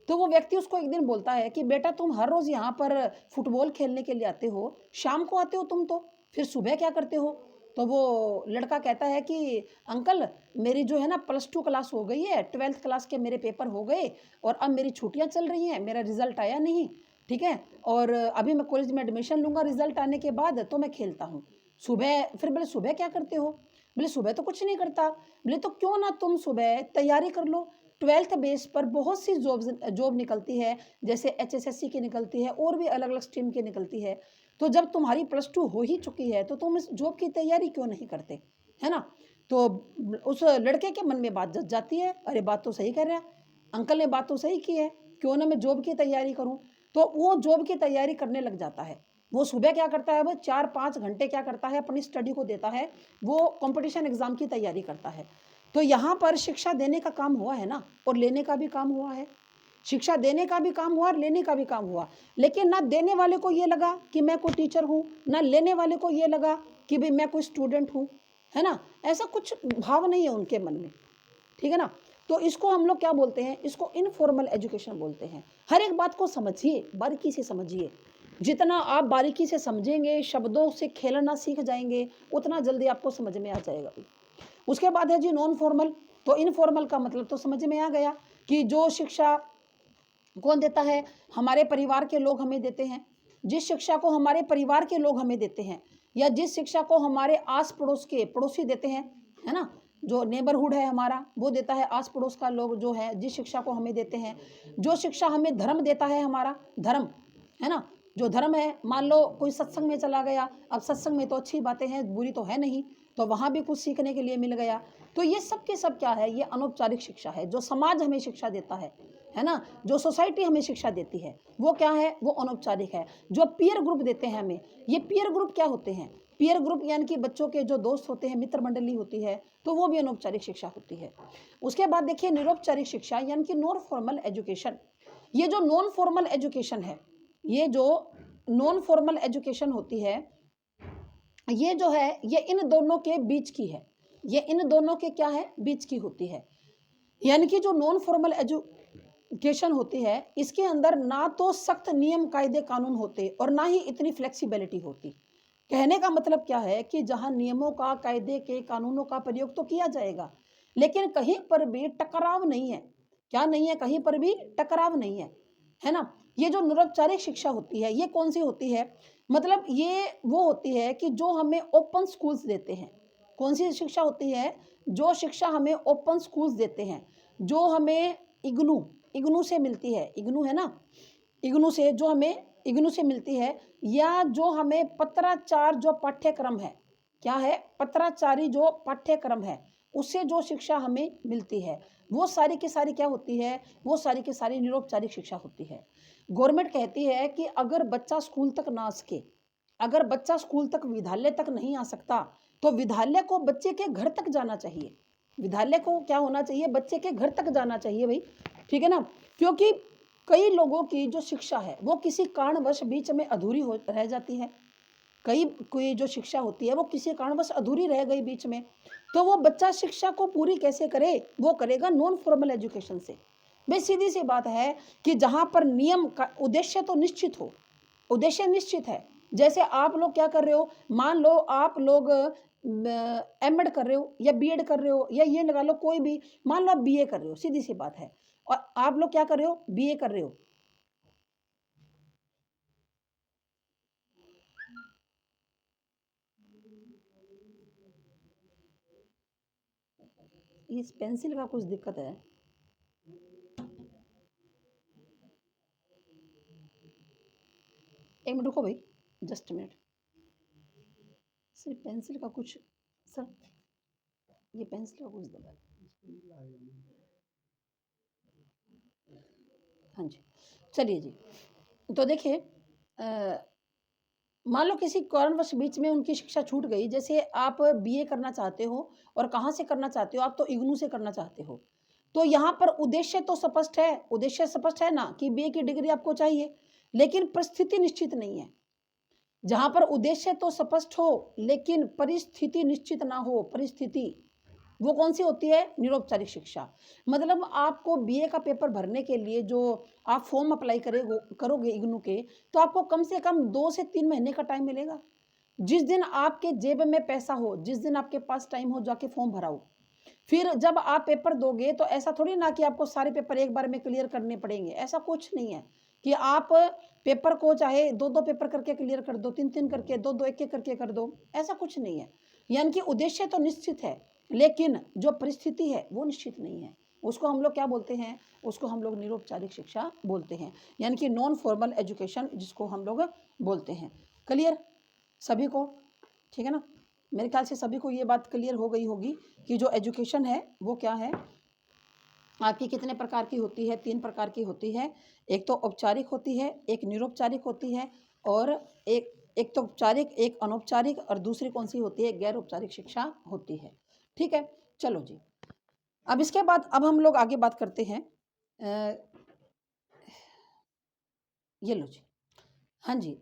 तो वो व्यक्ति उसको एक दिन बोलता है कि बेटा तुम हर रोज़ यहाँ पर फुटबॉल खेलने के लिए आते हो, शाम को आते हो तुम तो, फिर सुबह क्या करते हो? तो वो लड़का कहता है कि अंकल मेरी जो है ना +2 क्लास हो गई है, 12th क्लास के मेरे पेपर हो गए और अब मेरी छुट्टियाँ चल रही हैं, मेरा रिज़ल्ट आया नहीं, ठीक है? और अभी मैं कॉलेज में एडमिशन लूँगा रिज़ल्ट आने के बाद, तो मैं खेलता हूँ। सुबह फिर बोले सुबह क्या करते हो? बोले सुबह तो कुछ नहीं करता। बोले तो क्यों ना तुम सुबह तैयारी कर लो, 12th बेस पर बहुत सी जॉब निकलती है, जैसे HSSC की निकलती है और भी अलग अलग स्ट्रीम की निकलती है। तो जब तुम्हारी +2 हो ही चुकी है तो तुम इस जॉब की तैयारी क्यों नहीं करते, है ना। तो उस लड़के के मन में बात जच जाती है, अरे बात तो सही कह रहे हैं अंकल ने, बात तो सही की है, क्यों ना मैं जॉब की तैयारी करूं। तो वो जॉब की तैयारी करने लग जाता है। वो सुबह क्या करता है, वो 4-5 घंटे क्या करता है, अपनी स्टडी को देता है, वो कंपटीशन एग्जाम की तैयारी करता है। तो यहाँ पर शिक्षा देने का काम हुआ है ना, और लेने का भी काम हुआ है। शिक्षा देने का भी काम हुआ और लेने का भी काम हुआ। लेकिन ना देने वाले को ये लगा कि मैं कोई टीचर हूँ, ना लेने वाले को ये लगा कि भाई मैं कोई स्टूडेंट हूँ, है ना। ऐसा कुछ भाव नहीं है उनके मन में, ठीक है ना। तो इसको हम लोग क्या बोलते हैं, इसको इनफॉर्मल एजुकेशन बोलते हैं। हर एक बात को समझिए, बारीकी से समझिए। जितना आप बारीकी से समझेंगे, शब्दों से खेलना सीख जाएंगे, उतना जल्दी आपको समझ में आ जाएगा। उसके बाद है जी नॉन फॉर्मल। तो इनफॉर्मल का मतलब तो समझ में आ गया कि जो शिक्षा कौन देता है, हमारे परिवार के लोग हमें देते हैं। जिस शिक्षा को हमारे परिवार के लोग हमें देते हैं, या जिस शिक्षा को हमारे आस पड़ोस के पड़ोसी देते हैं, है ना, जो नेबरहुड है हमारा वो देता है, आस पड़ोस का लोग जो है जिस शिक्षा को हमें देते हैं। जो शिक्षा हमें धर्म देता है, हमारा धर्म, है ना, जो धर्म है, मान लो कोई सत्संग में चला गया, अब सत्संग में तो अच्छी बातें हैं, बुरी तो है नहीं, तो वहाँ भी कुछ सीखने के लिए मिल गया। तो ये सब के सब क्या है, ये अनौपचारिक शिक्षा है। जो समाज हमें शिक्षा देता है ना, जो सोसाइटी हमें शिक्षा देती है, वो क्या है, वो अनौपचारिक है। जो पीयर ग्रुप देते हैं हमें, ये पीयर ग्रुप क्या होते हैं, पीयर ग्रुप यानी कि बच्चों के जो दोस्त होते हैं, मित्र मंडली होती है, तो वो भी अनौपचारिक शिक्षा होती है। उसके बाद देखिए निरौपचारिक शिक्षा यानी कि नॉन फॉर्मल एजुकेशन। ये जो नॉन फॉर्मल एजुकेशन है, ये जो नॉन फॉर्मल एजुकेशन होती है, ये जो है ये इन दोनों के बीच की है। ये इन दोनों के क्या है, बीच की होती है। यानी कि जो नॉन फॉर्मल एजुकेशन होती है, इसके अंदर ना तो सख्त नियम कायदे कानून होते और ना ही इतनी फ्लेक्सिबिलिटी होती। कहने का मतलब क्या है कि जहां नियमों का, कायदे के, कानूनों का प्रयोग तो किया जाएगा, लेकिन कहीं पर भी टकराव नहीं है। क्या नहीं है, कहीं पर भी टकराव नहीं है ना। ये जो निरौपचारिक शिक्षा होती है, ये कौन सी होती है, मतलब ये वो होती है कि जो हमें ओपन स्कूल्स देते हैं। कौन सी शिक्षा होती है, जो शिक्षा हमें ओपन स्कूल्स देते हैं, जो हमें इग्नू इग्नू से मिलती है, इग्नू है ना, इग्नू से जो हमें इग्नू से मिलती है, या जो हमें पत्राचार जो पाठ्यक्रम है, क्या है, पत्राचारी जो पाठ्यक्रम है, उससे जो शिक्षा हमें मिलती है, वो सारी की सारी क्या होती है, वो सारी की सारी निरौपचारिक शिक्षा होती है। गवर्नमेंट कहती है कि अगर बच्चा स्कूल तक ना आ सके, अगर बच्चा स्कूल तक, विद्यालय तक नहीं आ सकता, तो विद्यालय को बच्चे के घर तक जाना चाहिए। विद्यालय को क्या होना चाहिए, बच्चे के घर तक जाना चाहिए भाई, ठीक है ना। क्योंकि कई लोगों की जो शिक्षा है वो किसी कारणवश बीच में अधूरी हो रह जाती है। कई कोई जो शिक्षा होती है वो किसी कारणवश अधूरी रह गई बीच में, तो वो बच्चा शिक्षा को पूरी कैसे करे, वो करेगा नॉन फॉर्मल एजुकेशन से। भाई सीधी सी बात है कि जहाँ पर नियम का उद्देश्य तो निश्चित हो, उद्देश्य निश्चित है। जैसे आप लोग क्या कर रहे हो, मान लो आप लोग एमएड कर रहे हो या बीएड कर रहे हो, या ये लगा लो कोई भी, मान लो आप बीए कर रहे हो, सीधी सी बात है, और आप लोग क्या कर रहे हो, बीए कर रहे हो। इस पेंसिल का कुछ दिक्कत है। एक मिनट रुको भाई, जस्ट मिनट। सिर्फ पेंसिल का कुछ, सर ये पेंसिल का कुछ दबा है। हाँ जी, चलिए जी। तो देखिए मान लो किसी कारणवश बीच में उनकी शिक्षा छूट गई, जैसे आप बीए करना चाहते हो, और कहाँ से करना चाहते हो, आप तो इग्नू से करना चाहते हो। तो यहाँ पर उद्देश्य तो स्पष्ट है, उद्देश्य स्पष्ट है ना कि बीए की डिग्री आपको चाहिए, लेकिन परिस्थिति निश्चित नहीं है। जहाँ पर उद्देश्य तो स्पष्ट हो लेकिन परिस्थिति निश्चित ना हो, परिस्थिति वो कौन सी होती है, निरौपचारिक शिक्षा। मतलब आपको बीए का पेपर भरने के लिए जो आप फॉर्म अप्लाई करोगे इग्नू के, तो आपको कम से कम 2 से 3 महीने का टाइम मिलेगा। जिस दिन आपके जेब में पैसा हो, जिस दिन आपके पास टाइम हो, जाके फॉर्म भराओ। फिर जब आप पेपर दोगे तो ऐसा थोड़ी ना कि आपको सारे पेपर एक बार में क्लियर करने पड़ेंगे, ऐसा कुछ नहीं है कि आप पेपर को चाहे 2-2 पेपर करके क्लियर कर दो, 3-3 करके, 2-2 एक-एक करके कर दो, ऐसा कुछ नहीं है। यानी कि उद्देश्य तो निश्चित है, लेकिन जो परिस्थिति है वो निश्चित नहीं है। उसको हम लोग क्या बोलते हैं? उसको हम लोग निरौपचारिक शिक्षा बोलते हैं, यानी कि नॉन फॉर्मल एजुकेशन जिसको हम लोग बोलते हैं। क्लियर सभी को? ठीक है ना? मेरे ख्याल से सभी को ये बात क्लियर हो गई होगी कि जो एजुकेशन है वो क्या है, आपकी कितने प्रकार की होती है? 3 प्रकार की होती है। एक तो औपचारिक होती है, एक निरौपचारिक होती है, और एक तो औपचारिक, एक अनौपचारिक, और दूसरी कौन सी होती है? गैर औपचारिक शिक्षा होती है। ठीक है, चलो जी। अब इसके बाद अब हम लोग आगे बात करते हैं। ये लो जी। हाँ जी।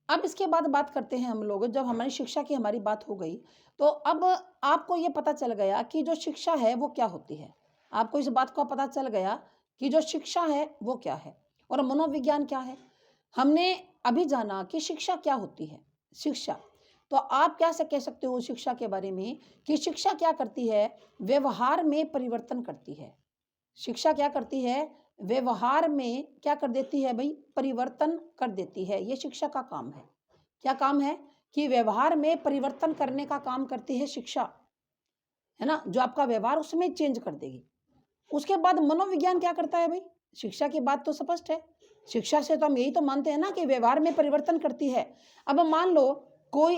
अब इसके बाद बात करते हैं हम लोग, जब हमारी शिक्षा की हमारी बात हो गई, तो अब आपको ये पता चल गया कि जो शिक्षा है वो क्या होती है। आपको इस बात का पता चल गया कि जो शिक्षा है वो क्या है और मनोविज्ञान क्या है। हमने अभी जाना कि शिक्षा क्या होती है। शिक्षा, तो आप क्या से कह सकते हो शिक्षा के बारे में कि शिक्षा क्या करती है? व्यवहार में परिवर्तन करती है। शिक्षा क्या करती है? व्यवहार में क्या कर देती है भाई? परिवर्तन कर देती है। ये शिक्षा का काम है। क्या काम है? कि व्यवहार में परिवर्तन करने का काम करती है शिक्षा, है ना? जो आपका व्यवहार उसमें चेंज कर देगी। उसके बाद मनोविज्ञान क्या करता है भाई? शिक्षा की बात तो स्पष्ट है। शिक्षा से तो हम यही तो मानते हैं ना कि व्यवहार में परिवर्तन करती है। अब मान लो कोई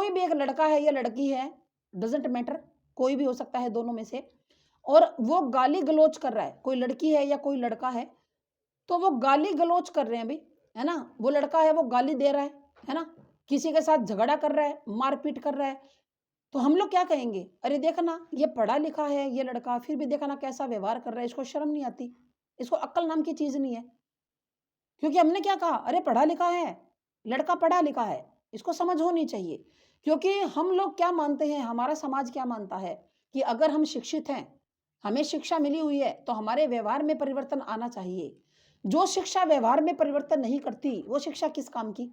भी एक लड़का है या लड़की है, डजंट मैटर, कोई भी हो सकता है दोनों में से, और वो गाली गलौज कर रहा है, कोई लड़की है या कोई लड़का है, तो वो गाली गलौज कर रहे हैं भाई, है ना? वो लड़का है वो गाली दे रहा है ना? किसी के साथ झगड़ा कर रहा है, मारपीट कर रहा है, तो हम लोग क्या कहेंगे? अरे देखा ना, ये पढ़ा लिखा है ये लड़का, फिर भी देखा ना कैसा व्यवहार कर रहा है, इसको शर्म नहीं आती, इसको अक्ल नाम की चीज नहीं है। क्योंकि हमने क्या कहा? अरे पढ़ा लिखा है, लड़का पढ़ा लिखा है, इसको समझ होनी चाहिए। क्योंकि हम लोग क्या मानते हैं, हमारा समाज क्या मानता है कि अगर हम शिक्षित हैं, हमें शिक्षा मिली हुई है, तो हमारे व्यवहार में परिवर्तन आना चाहिए। जो शिक्षा व्यवहार में परिवर्तन नहीं करती, वो शिक्षा किस काम की?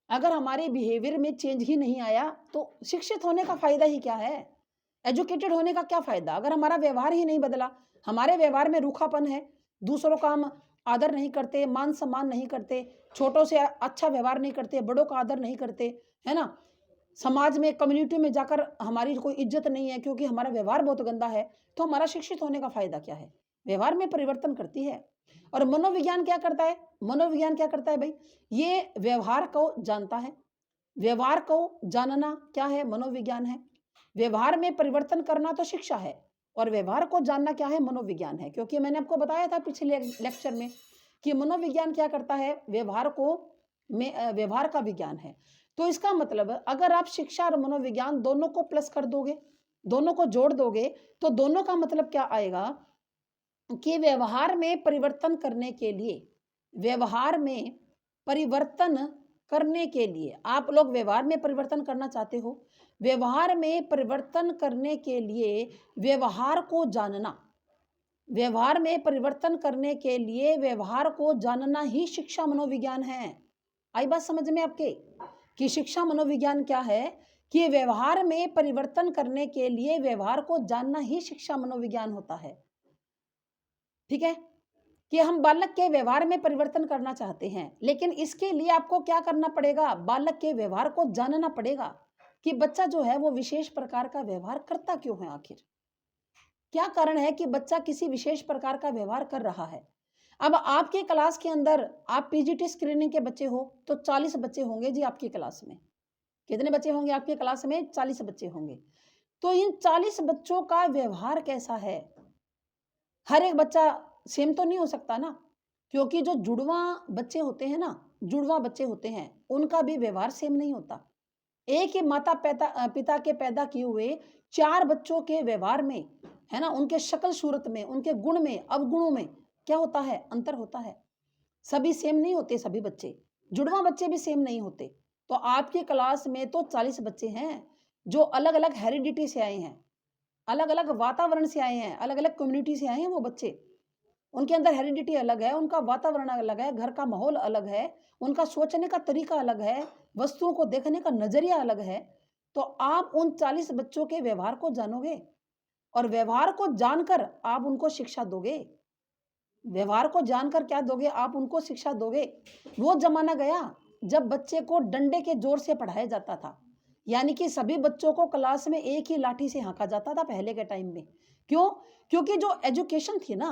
अगर हमारे बिहेवियर में चेंज ही नहीं आया, तो शिक्षित होने का फायदा ही क्या है? एजुकेटेड होने का क्या फायदा अगर हमारा व्यवहार ही नहीं बदला? हमारे व्यवहार में रूखापन है, दूसरों का हम आदर नहीं करते, मान सम्मान नहीं करते, छोटों से अच्छा व्यवहार नहीं करते, बड़ों का आदर नहीं करते, है ना? समाज में, कम्युनिटी में जाकर हमारी कोई इज्जत नहीं है क्योंकि हमारा व्यवहार बहुत गंदा है, तो हमारा शिक्षित होने का फायदा क्या है? व्यवहार में परिवर्तन करती है। और मनोविज्ञान क्या करता है? मनोविज्ञान क्या करता है भाई? ये व्यवहार को जानता है। व्यवहार को जानना क्या है? मनोविज्ञान है। व्यवहार में परिवर्तन करना तो शिक्षा है, और व्यवहार को जानना क्या है? मनोविज्ञान है। क्योंकि मैंने आपको बताया था पिछले लेक्चर में कि मनोविज्ञान क्या करता है? व्यवहार का विज्ञान है। तो इसका मतलब अगर आप शिक्षा और मनोविज्ञान दोनों को प्लस कर दोगे, दोनों को जोड़ दोगे, तो दोनों का मतलब क्या आएगा कि व्यवहार में परिवर्तन करने के लिए, व्यवहार में परिवर्तन करने के लिए, आप लोग व्यवहार में परिवर्तन करना चाहते हो, व्यवहार में परिवर्तन करने के लिए व्यवहार को जानना, व्यवहार में परिवर्तन करने के लिए व्यवहार को जानना ही शिक्षा मनोविज्ञान है। आई बात समझ में आपके कि शिक्षा मनोविज्ञान क्या है? कि व्यवहार में परिवर्तन करने के लिए व्यवहार को जानना ही शिक्षा मनोविज्ञान होता है। ठीक है? कि हम बालक के व्यवहार में परिवर्तन करना चाहते हैं, लेकिन इसके लिए आपको क्या करना पड़ेगा? बालक के व्यवहार को जानना पड़ेगा कि बच्चा जो है वो विशेष प्रकार का व्यवहार करता क्यों है आखिर? क्या कारण है कि बच्चा किसी विशेष प्रकार का व्यवहार कर रहा है? अब आपके क्लास के अंदर आप पीजीटी स्क्रीनिंग के बच्चे हो तो 40 बच्चे होंगे जी आपकी क्लास में। कितने बच्चे होंगे आपकी क्लास में? 40 बच्चे होंगे। तो इन 40 बच्चों का व्यवहार कैसा है? हर एक बच्चा सेम तो नहीं हो सकता ना, क्योंकि जो जुड़वा बच्चे होते हैं ना, जुड़वा बच्चे होते हैं, उनका भी व्यवहार सेम नहीं होता। एक ही पिता के पैदा किए हुए 4 बच्चों के व्यवहार में, है ना, उनके शक्ल सूरत में, उनके गुण में, अवगुणों में क्या होता है? अंतर होता है। सभी सेम नहीं होते सभी बच्चे, जुड़वा बच्चे भी सेम नहीं होते। तो आपकी क्लास में तो 40 बच्चे हैं, जो अलग-अलग हेरिडिटी से आए हैं, अलग-अलग वातावरण से आए हैं, अलग-अलग कम्युनिटी से आए हैं वो बच्चे। उनके अंदर हेरिडिटी अलग है, उनका वातावरण अलग है, घर का माहौल अलग है, उनका सोचने का तरीका अलग है, वस्तुओं को देखने का नज़रिया अलग है। तो आप उन 40 बच्चों के व्यवहार को जानोगे, और व्यवहार को जानकर आप उनको शिक्षा दोगे। व्यवहार को जानकर क्या दोगे? आप उनको शिक्षा दोगे। वो ज़माना गया जब बच्चे को डंडे के ज़ोर से पढ़ाया जाता था। यानी कि सभी बच्चों को क्लास में एक ही लाठी से हाँका जाता था पहले के टाइम में। क्यों? क्योंकि जो एजुकेशन थी ना,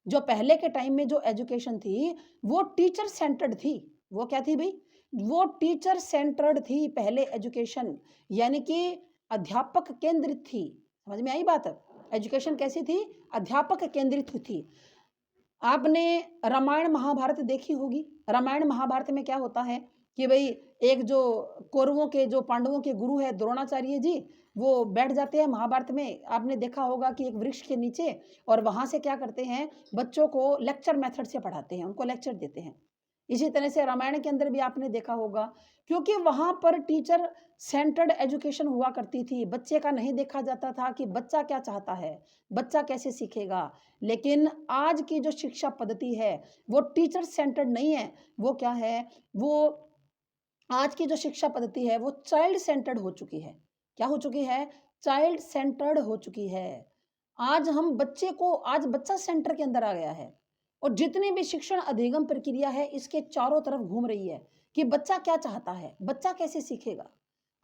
जो पहले के टाइम में जो एजुकेशन थी, वो टीचर सेंटर्ड थी। वो क्या थी भई? वो टीचर सेंटर्ड थी पहले एजुकेशन, यानी कि अध्यापक केंद्रित थी। समझ में आई बात? एजुकेशन कैसी थी? अध्यापक केंद्रित थी। आपने रामायण महाभारत देखी होगी। रामायण महाभारत में क्या होता है कि भई एक जो कौरवों के जो पांडवों के गुरु है द्रोणाचार्य जी, वो बैठ जाते हैं महाभारत में। आपने देखा होगा कि एक वृक्ष के नीचे, और वहाँ से क्या करते हैं, बच्चों को लेक्चर मेथड से पढ़ाते हैं, उनको लेक्चर देते हैं। इसी तरह से रामायण के अंदर भी आपने देखा होगा, क्योंकि वहाँ पर टीचर सेंटर्ड एजुकेशन हुआ करती थी। बच्चे का नहीं देखा जाता था कि बच्चा क्या चाहता है, बच्चा कैसे सीखेगा। लेकिन आज की जो शिक्षा पद्धति है, वो टीचर सेंटर्ड नहीं है। वो क्या है? वो आज की जो शिक्षा पद्धति है, वो चाइल्ड सेंटर्ड हो चुकी है। क्या हो चुकी है? चाइल्ड सेंटर्ड हो चुकी है। आज बच्चा सेंटर के अंदर आ गया है, और जितनी भी शिक्षण अधिगम प्रक्रिया है, इसके चारों तरफ घूम रही है कि बच्चा क्या चाहता है, बच्चा कैसे सीखेगा।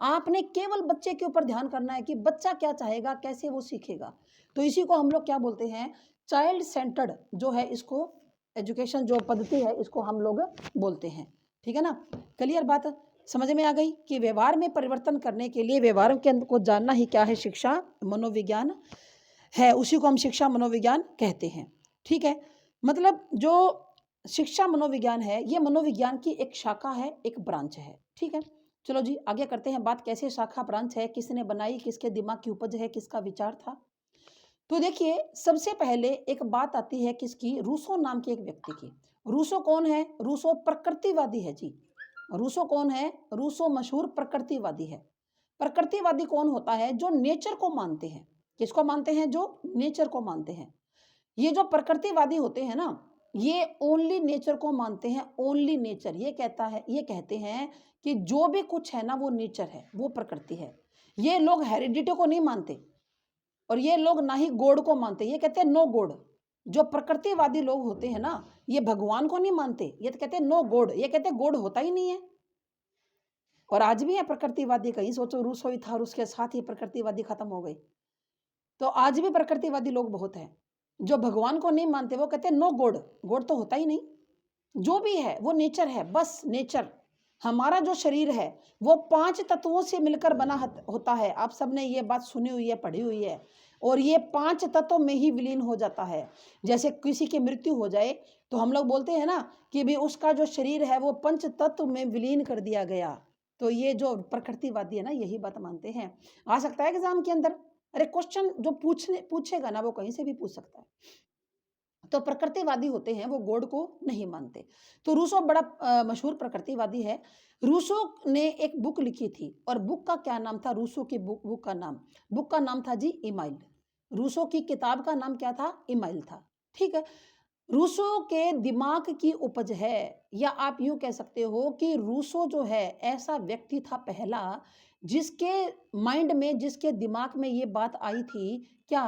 आपने केवल बच्चे के ऊपर ध्यान करना है कि बच्चा क्या चाहेगा, कैसे वो सीखेगा। तो इसी को हम लोग क्या बोलते हैं? चाइल्ड सेंटर्ड जो है, इसको एजुकेशन जो पद्धति है, इसको हम लोग बोलते हैं। ठीक है ना? क्लियर बात समझ में आ गई कि व्यवहार में परिवर्तन करने के लिए व्यवहार के अंदर को जानना ही क्या है? शिक्षा मनोविज्ञान है। उसी को हम शिक्षा मनोविज्ञान कहते हैं। ठीक है? मतलब जो शिक्षा मनोविज्ञान है, ये मनोविज्ञान की एक शाखा है, एक ब्रांच है। ठीक है? चलो जी आगे करते हैं बात, कैसे शाखा ब्रांच है, किसने बनाई, किसके दिमाग की उपज है, किसका विचार था। तो देखिए, सबसे पहले एक बात आती है किसकी? रूसो नाम के एक व्यक्ति की। रूसो कौन है? रूसो प्रकृतिवादी है जी। रूसो कौन है? रूसो मशहूर प्रकृतिवादी है। प्रकृतिवादी कौन होता है? जो नेचर को मानते हैं। किसको मानते हैं? जो नेचर को मानते हैं। ये जो प्रकृतिवादी होते हैं ना, ये ओनली नेचर को मानते हैं। ओनली नेचर, ये कहते हैं कि जो भी कुछ है ना, वो नेचर है, वो प्रकृति है। ये लोग हेरिडिटी को नहीं मानते, और ये लोग ना ही गॉड को मानते। ये कहते हैं नो गॉड। जो प्रकृतिवादी लोग होते हैं ना, ये भगवान को नहीं मानते, ये तो कहते हैं नो गॉड। ये कहते हैं गॉड होता ही नहीं है। और आज भी है प्रकृतिवादी। कहीं सोचो रूसो ही था और उसके साथ ही प्रकृतिवादी खत्म हो गई। तो आज भी प्रकृतिवादी लोग बहुत हैं जो भगवान को नहीं मानते। वो कहते हैं नो गॉड, गॉड तो होता ही नहीं। जो भी है वो नेचर है, बस नेचर। हमारा जो शरीर है, वो 5 तत्वों से मिलकर बना होता है। आप सबने ये बात सुनी हुई है, पढ़ी हुई है। और ये 5 तत्वों में ही विलीन हो जाता है। जैसे किसी की मृत्यु हो जाए, तो हम लोग बोलते हैं ना कि भी उसका जो शरीर है, वो 5 तत्व में विलीन कर दिया गया। तो ये जो प्रकृतिवादी है ना, यही बात मानते हैं। आ सकता है एग्जाम के अंदर। अरे क्वेश्चन जो पूछेगा ना, वो कहीं से भी पूछ सकता है। तो प्रकृतिवादी होते हैं, वो गॉड को नहीं मानते। तो रूसो बड़ा मशहूर प्रकृतिवादी है। रूसो ने एक बुक लिखी थी, और बुक का क्या नाम था? रूसो की बुक का नाम था जी इमाइल। रूसो की किताब का नाम क्या था? इमाइल था। ठीक है? रूसो के दिमाग की उपज है, या आप यूं कह सकते हो कि रूसो जो है, ऐसा व्यक्ति था पहला जिसके माइंड में, जिसके दिमाग में ये बात आई थी क्या,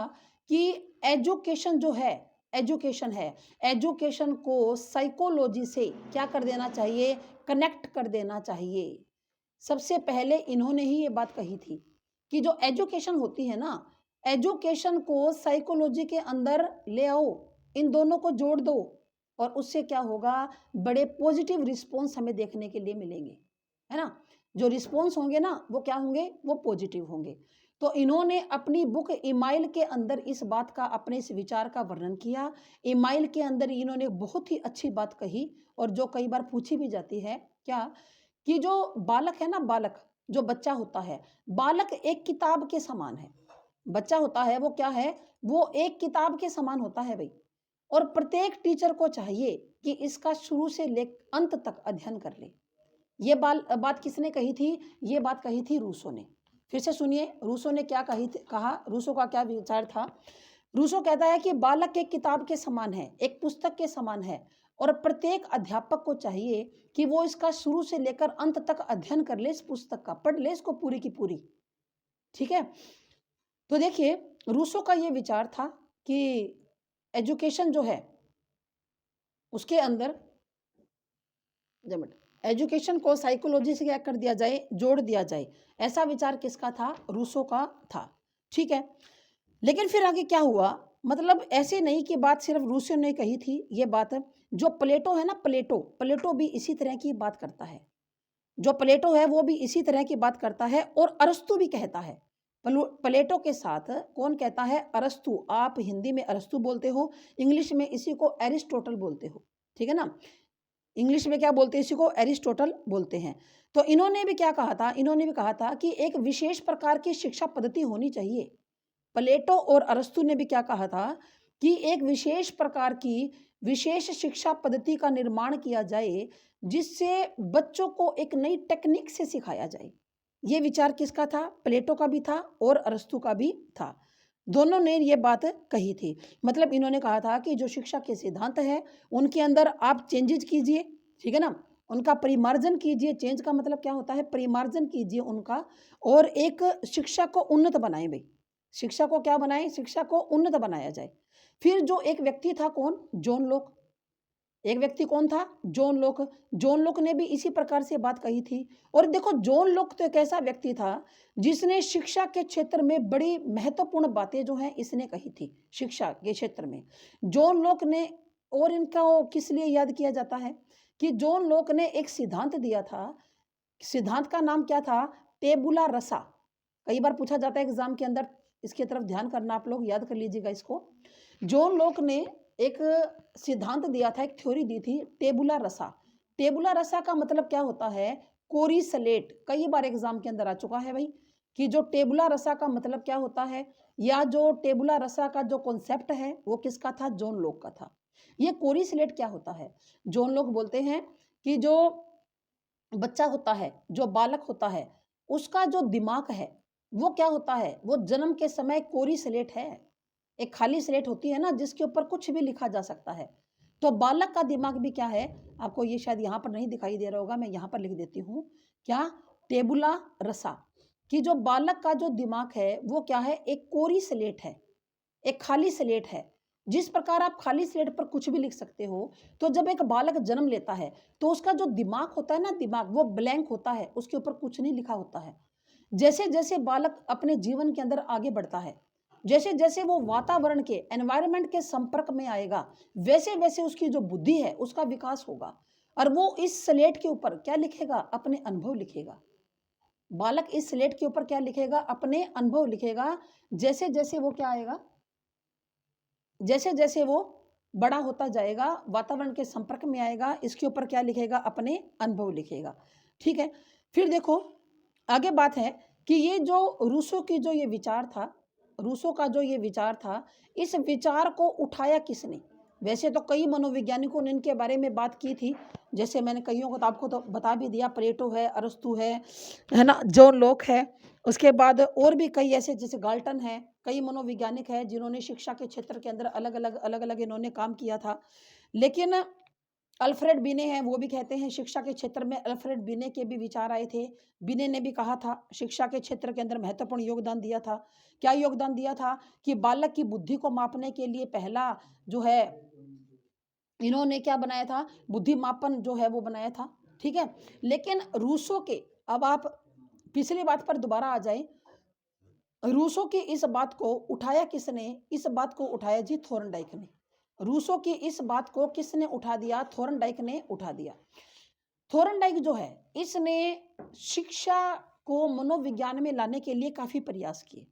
कि एजुकेशन जो है, एजुकेशन है, एजुकेशन को साइकोलॉजी से क्या कर देना चाहिए? कनेक्ट कर देना चाहिए। सबसे पहले इन्होंने ही ये बात कही थी कि जो एजुकेशन होती है ना, एजुकेशन को साइकोलॉजी के अंदर ले आओ, इन दोनों को जोड़ दो, और उससे क्या होगा? बड़े पॉजिटिव रिस्पॉन्स हमें देखने के लिए मिलेंगे, है ना? जो रिस्पॉन्स होंगे ना, वो क्या होंगे? वो पॉजिटिव होंगे। तो इन्होंने अपनी बुक इमाइल के अंदर इस बात का, अपने इस विचार का वर्णन किया। इमाइल के अंदर इन्होंने बहुत ही अच्छी बात कही, और जो कई बार पूछी भी जाती है क्या, कि जो बालक है ना, बालक जो बच्चा होता है, बालक एक किताब के समान है। बच्चा होता है वो क्या है? वो एक किताब के समान होता है भाई। और प्रत्येक टीचर को चाहिए कि इसका शुरू से ले अंत तक अध्ययन कर ले। ये बात किसने कही थी? ये बात कही थी रूसो ने। फिर से सुनिए, रूसो ने क्या कहा, रूसो का क्या विचार था। रूसो कहता है कि बालक एक किताब के समान है, एक पुस्तक के समान है, और प्रत्येक अध्यापक को चाहिए कि वो इसका शुरू से लेकर अंत तक अध्ययन कर ले, इस पुस्तक का पढ़ ले, इसको पूरी की पूरी। ठीक है? तो देखिए, रूसो का ये विचार था कि एजुकेशन जो है, उसके अंदर एजुकेशन को साइकोलॉजी से क्या कर दिया जाए, जोड़ दिया जाए। ऐसा विचार किसका था, रूसो का था। ठीक है, लेकिन फिर आगे क्या हुआ, मतलब ऐसे नहीं कि बात सिर्फ रूसो ने कही थी ये बात। जो प्लेटो है ना, प्लेटो भी इसी तरह की बात करता है। जो प्लेटो है वो भी इसी तरह की बात करता है, और अरस्तु भी कहता है। प्लेटो के साथ कौन कहता है, अरस्तु। आप हिंदी में अरस्तु बोलते हो, इंग्लिश में इसी को एरिस्टोटल बोलते हो, ठीक है ना। इंग्लिश में क्या बोलते हैं, इसी को एरिस्टोटल बोलते हैं। तो इन्होंने भी क्या कहा था, इन्होंने भी कहा था कि एक विशेष प्रकार की शिक्षा पद्धति होनी चाहिए। प्लेटो और अरस्तु ने भी क्या कहा था कि एक विशेष प्रकार की विशेष शिक्षा पद्धति का निर्माण किया जाए, जिससे बच्चों को एक नई टेक्निक से सिखाया जाए। ये विचार किसका था, प्लेटो का भी था और अरस्तु का भी था। दोनों ने ये बात कही थी। मतलब इन्होंने कहा था कि जो शिक्षा के सिद्धांत है उनके अंदर आप चेंजेस कीजिए, ठीक है ना, उनका परिमार्जन कीजिए। चेंज का मतलब क्या होता है, परिमार्जन कीजिए उनका, और एक शिक्षा को उन्नत बनाएं भाई। शिक्षा को क्या बनाएं, शिक्षा को उन्नत बनाया जाए। फिर जो एक व्यक्ति था, कौन, जॉन लोक। एक व्यक्ति कौन था, जॉन लोक। जॉन लोक ने भी इसी प्रकार से बात कही थी। और देखो, जॉन लोक तो एक ऐसा व्यक्ति था जिसने शिक्षा के क्षेत्र में बड़ी महत्वपूर्ण बातें जो हैं इसने कही थी शिक्षा के क्षेत्र में। जॉन लोक ने, और इनका किस लिए याद किया जाता है कि जॉन लोक ने एक सिद्धांत दिया था। सिद्धांत का नाम क्या था, टेबुला रसा। कई बार पूछा जाता है एग्जाम के अंदर, इसकी तरफ ध्यान करना, आप लोग याद कर लीजिएगा इसको। जॉन लोक ने एक सिद्धांत दिया था, एक थ्योरी दी थी, टेबुला रसा। टेबुला रसा का मतलब क्या होता है, कोरी स्लेट। कई बार एग्जाम के अंदर आ चुका है भाई कि जो टेबुला रसा का मतलब क्या होता है, या जो टेबुला रसा का जो कॉन्सेप्ट है वो किसका था, जॉन लोक का था। ये कोरी स्लेट क्या होता है, जॉन लोक बोलते हैं कि जो बच्चा होता है, जो बालक होता है, उसका जो दिमाग है वो क्या होता है, वो जन्म के समय कोरी स्लेट है। एक खाली स्लेट होती है ना, जिसके ऊपर कुछ भी लिखा जा सकता है। तो बालक का दिमाग भी क्या है, आपको ये शायद यहाँ पर नहीं दिखाई दे रहा होगा, मैं यहाँ पर लिख देती हूँ। क्या, टेबुला रसा, कि जो बालक का जो दिमाग है वो क्या है, एक कोरी स्लेट है, एक खाली स्लेट है। जिस प्रकार आप खाली स्लेट पर कुछ भी लिख सकते हो, तो जब एक बालक जन्म लेता है तो उसका जो दिमाग होता है ना, दिमाग वो ब्लैंक होता है, उसके ऊपर कुछ नहीं लिखा होता है। जैसे जैसे बालक अपने जीवन के अंदर आगे बढ़ता है, जैसे जैसे वो वातावरण के, एनवायरनमेंट के संपर्क में आएगा, वैसे वैसे उसकी जो बुद्धि है उसका विकास होगा। और वो इस स्लेट के ऊपर क्या लिखेगा, अपने अनुभव लिखेगा। बालक इस स्लेट के ऊपर क्या लिखेगा, अपने अनुभव लिखेगा। जैसे जैसे वो क्या आएगा, जैसे जैसे वो बड़ा होता जाएगा, वातावरण के संपर्क में आएगा, इसके ऊपर क्या लिखेगा, अपने अनुभव लिखेगा। ठीक है, फिर देखो आगे बात है कि ये जो रूसो की जो ये विचार था, रूसो का जो ये विचार था, इस विचार को उठाया किसने। वैसे तो कई मनोवैज्ञानिकों ने इनके बारे में बात की थी, जैसे मैंने कईयों को तो आपको तो बता भी दिया, प्लेटो है, अरस्तु है ना, जॉन लोक है। उसके बाद और भी कई ऐसे, जैसे गाल्टन है, कई मनोवैज्ञानिक है जिन्होंने शिक्षा के क्षेत्र के अंदर अलग अलग इन्होंने काम किया था। लेकिन अल्फ्रेड बिने हैं, वो भी कहते हैं शिक्षा के क्षेत्र में अल्फ्रेड बिने के भी विचार आए थे। बिने ने भी कहा था शिक्षा के क्षेत्र के अंदर महत्वपूर्ण योगदान दिया था। क्या योगदान दिया था कि बालक की बुद्धि को मापने के लिए पहला जो है इन्होंने क्या बनाया था, बुद्धि मापन जो है वो बनाया था। ठीक है, लेकिन रूसो के, अब आप पिछली बात पर दोबारा आ जाए, रूसो की इस बात को उठाया किसने, इस बात को उठाया जी थोर्नडाइक ने। रूसो की इस बात को किसने उठा दिया, थोर्नडाइक ने उठा दिया। थोर्नडाइक जो है, इसने शिक्षा को मनोविज्ञान में लाने के लिए काफी प्रयास किए।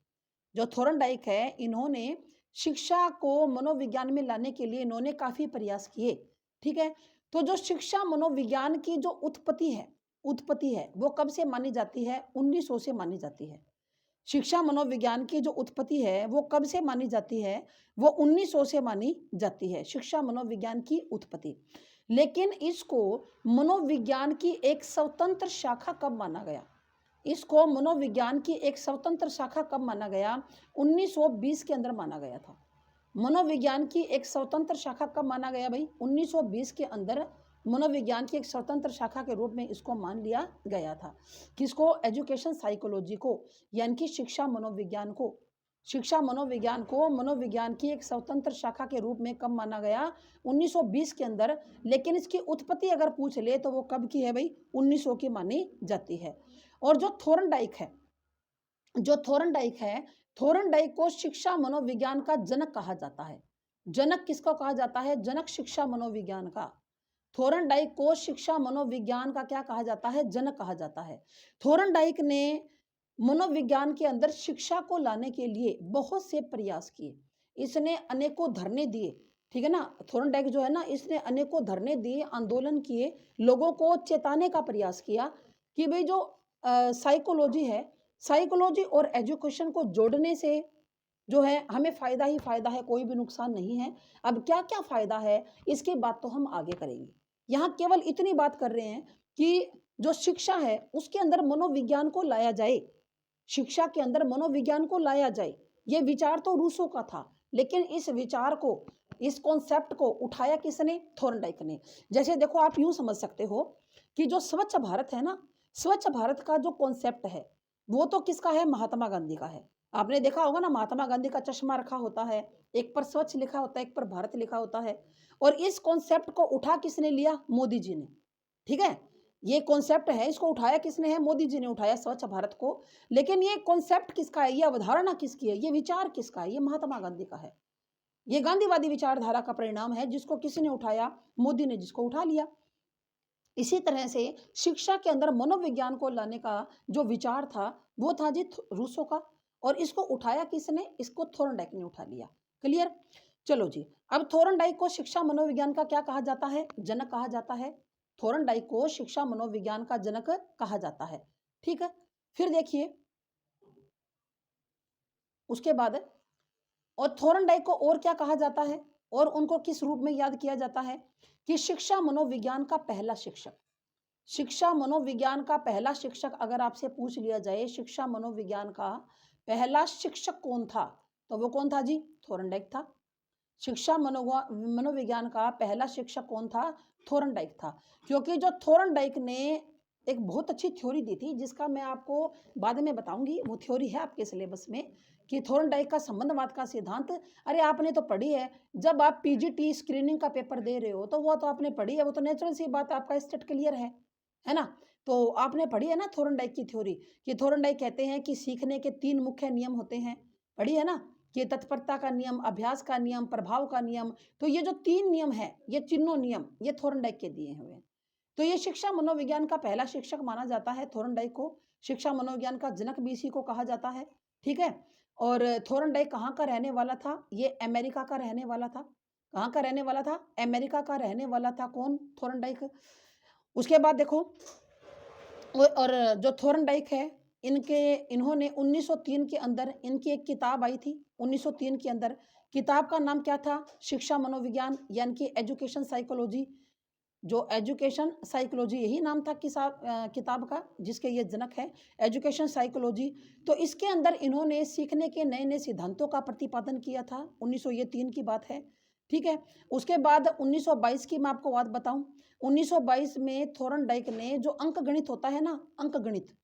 जो थोर्नडाइक है, इन्होंने शिक्षा को मनोविज्ञान में लाने के लिए इन्होंने काफी प्रयास किए। ठीक है, तो जो शिक्षा मनोविज्ञान की जो उत्पत्ति है वो कब से मानी जाती है, 1900 से मानी जाती है। शिक्षा मनोविज्ञान की जो उत्पत्ति है वो कब से मानी जाती है, वो 1900 से मानी जाती है, शिक्षा मनोविज्ञान की उत्पत्ति। लेकिन इसको मनोविज्ञान की एक स्वतंत्र शाखा कब माना गया, इसको मनोविज्ञान की एक स्वतंत्र शाखा कब माना गया, 1920 के अंदर माना गया था। मनोविज्ञान की एक स्वतंत्र शाखा कब माना गया भाई, 1920 के अंदर मनोविज्ञान की एक स्वतंत्र शाखा के रूप में इसको मान लिया गया था। किसको, एजुकेशन साइकोलॉजी को, यानी कि शिक्षा मनोविज्ञान को। शिक्षा मनोविज्ञान को मनोविज्ञान की एक स्वतंत्र शाखा के रूप में कब माना गया? 1920 के अंदर। लेकिन इसकी उत्पत्ति अगर पूछ ले तो वो कब की है भाई? 1900 की मानी जाती है। और जो थोरनडाइक है, थोरनडाइक को शिक्षा मनोविज्ञान का जनक कहा जाता है। जनक किसको कहा जाता है? जनक शिक्षा मनोविज्ञान का। थोरनडाइक को शिक्षा मनोविज्ञान का क्या कहा जाता है? जनक कहा जाता है। थोरनडाइक ने मनोविज्ञान के अंदर शिक्षा को लाने के लिए बहुत से प्रयास किए। इसने अनेकों धरने दिए, ठीक है ना। थोरनडाइक जो है ना, इसने अनेकों धरने दिए, आंदोलन किए, लोगों को चेताने का प्रयास किया कि भाई जो साइकोलॉजी है, साइकोलॉजी और एजुकेशन को जोड़ने से जो है हमें फायदा ही फायदा है, कोई भी नुकसान नहीं है। अब क्या क्या फायदा है इसकी बात तो हम आगे करेंगे। यहाँ केवल इतनी बात कर रहे हैं कि जो शिक्षा है उसके अंदर मनोविज्ञान को लाया जाए, शिक्षा के अंदर मनोविज्ञान को लाया जाए। ये विचार तो रूसो का था, लेकिन इस विचार को, इस कॉन्सेप्ट को उठाया किसने? थोरनडाइक ने। जैसे देखो, आप यूं समझ सकते हो कि जो स्वच्छ भारत है ना, स्वच्छ भारत का जो कॉन्सेप्ट है वो तो किसका है? महात्मा गांधी का है। आपने देखा होगा ना, महात्मा गांधी का चश्मा रखा होता है, एक पर स्वच्छ लिखा होता है, एक पर भारत लिखा होता है। और इस कॉन्सेप्ट को उठा किसने लिया? मोदी जी ने। ठीक है, ये कॉन्सेप्ट है, इसको उठाया किसने है? मोदी जी ने उठाया, स्वच्छ भारत को। लेकिन ये कॉन्सेप्ट किसका है? ये अवधारणा किसकी है? ये विचार किसका है? ये महात्मा गांधी का है। ये गांधीवादी विचारधारा का परिणाम है, जिसको किसने उठाया? मोदी ने, जिसको उठा लिया। इसी तरह से शिक्षा के अंदर मनोविज्ञान को लाने का जो विचार था वो था जी रूसो का। और इसको उठाया किसने? इसको थोरनडाइक ने उठा लिया। क्लियर? चलो जी, अब थोरनडाइक को शिक्षा मनोविज्ञान का क्या कहा जाता है? जनक कहा जाता है। थोरनडाइक को शिक्षा मनोविज्ञान का जनक कहा जाता है। ठीक है, फिर देखिए उसके बाद, और थोरनडाइक को और क्या कहा जाता है, और उनको किस रूप में याद किया जाता है? कि शिक्षा मनोविज्ञान का पहला शिक्षक। शिक्षा मनोविज्ञान का पहला शिक्षक अगर आपसे पूछ लिया जाए, शिक्षा मनोविज्ञान का पहला शिक्षक कौन था, तो वो कौन था जी? थोरनडाइक था। शिक्षा मनोविज्ञान का पहला शिक्षक कौन था? थोरनडाइक था। क्योंकि जो थोरनडाइक ने एक बहुत अच्छी थ्योरी दी थी, जिसका मैं आपको बाद में बताऊंगी, वो थ्योरी है आपके सिलेबस में, कि थोरनडाइक का संबंधवाद का सिद्धांत। अरे आपने तो पढ़ी है, जब आप पीजीटी स्क्रीनिंग का पेपर दे रहे हो तो वो तो आपने पढ़ी है, वो तो नेचुरल सी बात है, आपका स्टेट क्लियर है ना। तो आपने पढ़ी है ना थोरनडाइक की थ्योरी, कि थोरनडाइक कहते हैं कि सीखने के 3 मुख्य नियम होते हैं। पढ़ी है ना, कि तत्परता का नियम, अभ्यास का नियम, प्रभाव का नियम। तो ये जो 3 नियम है, ये तीनों नियम ये थोरनडाइक के दिए हुए हैं। तो ये शिक्षा मनोविज्ञान का पहला शिक्षक माना जाता है थोरनडाइक को। शिक्षा मनोविज्ञान का जनक भी इसी को कहा जाता है। ठीक है, और थोरनडाइक कहाँ का रहने वाला था? ये अमेरिका का रहने वाला था। कहाँ का रहने वाला था? अमेरिका का रहने वाला था। कौन? थोरनडाइक। उसके बाद देखो, और जो थोरनडाइक है, इन्होंने 1903 के अंदर इनकी एक किताब आई थी। 1903 के अंदर किताब का नाम क्या था? शिक्षा मनोविज्ञान, यानी कि एजुकेशन साइकोलॉजी। जो एजुकेशन साइकोलॉजी, यही नाम था किताब का, जिसके ये जनक है, एजुकेशन साइकोलॉजी। तो इसके अंदर इन्होंने सीखने के नए नए सिद्धांतों का प्रतिपादन किया था। 1903 की बात है। ठीक है, उसके बाद 1922 की मैं आपको बात बताऊं। 1922 में थोरनडाइक ने जो अंक गणित होता है ना, अंक गणित,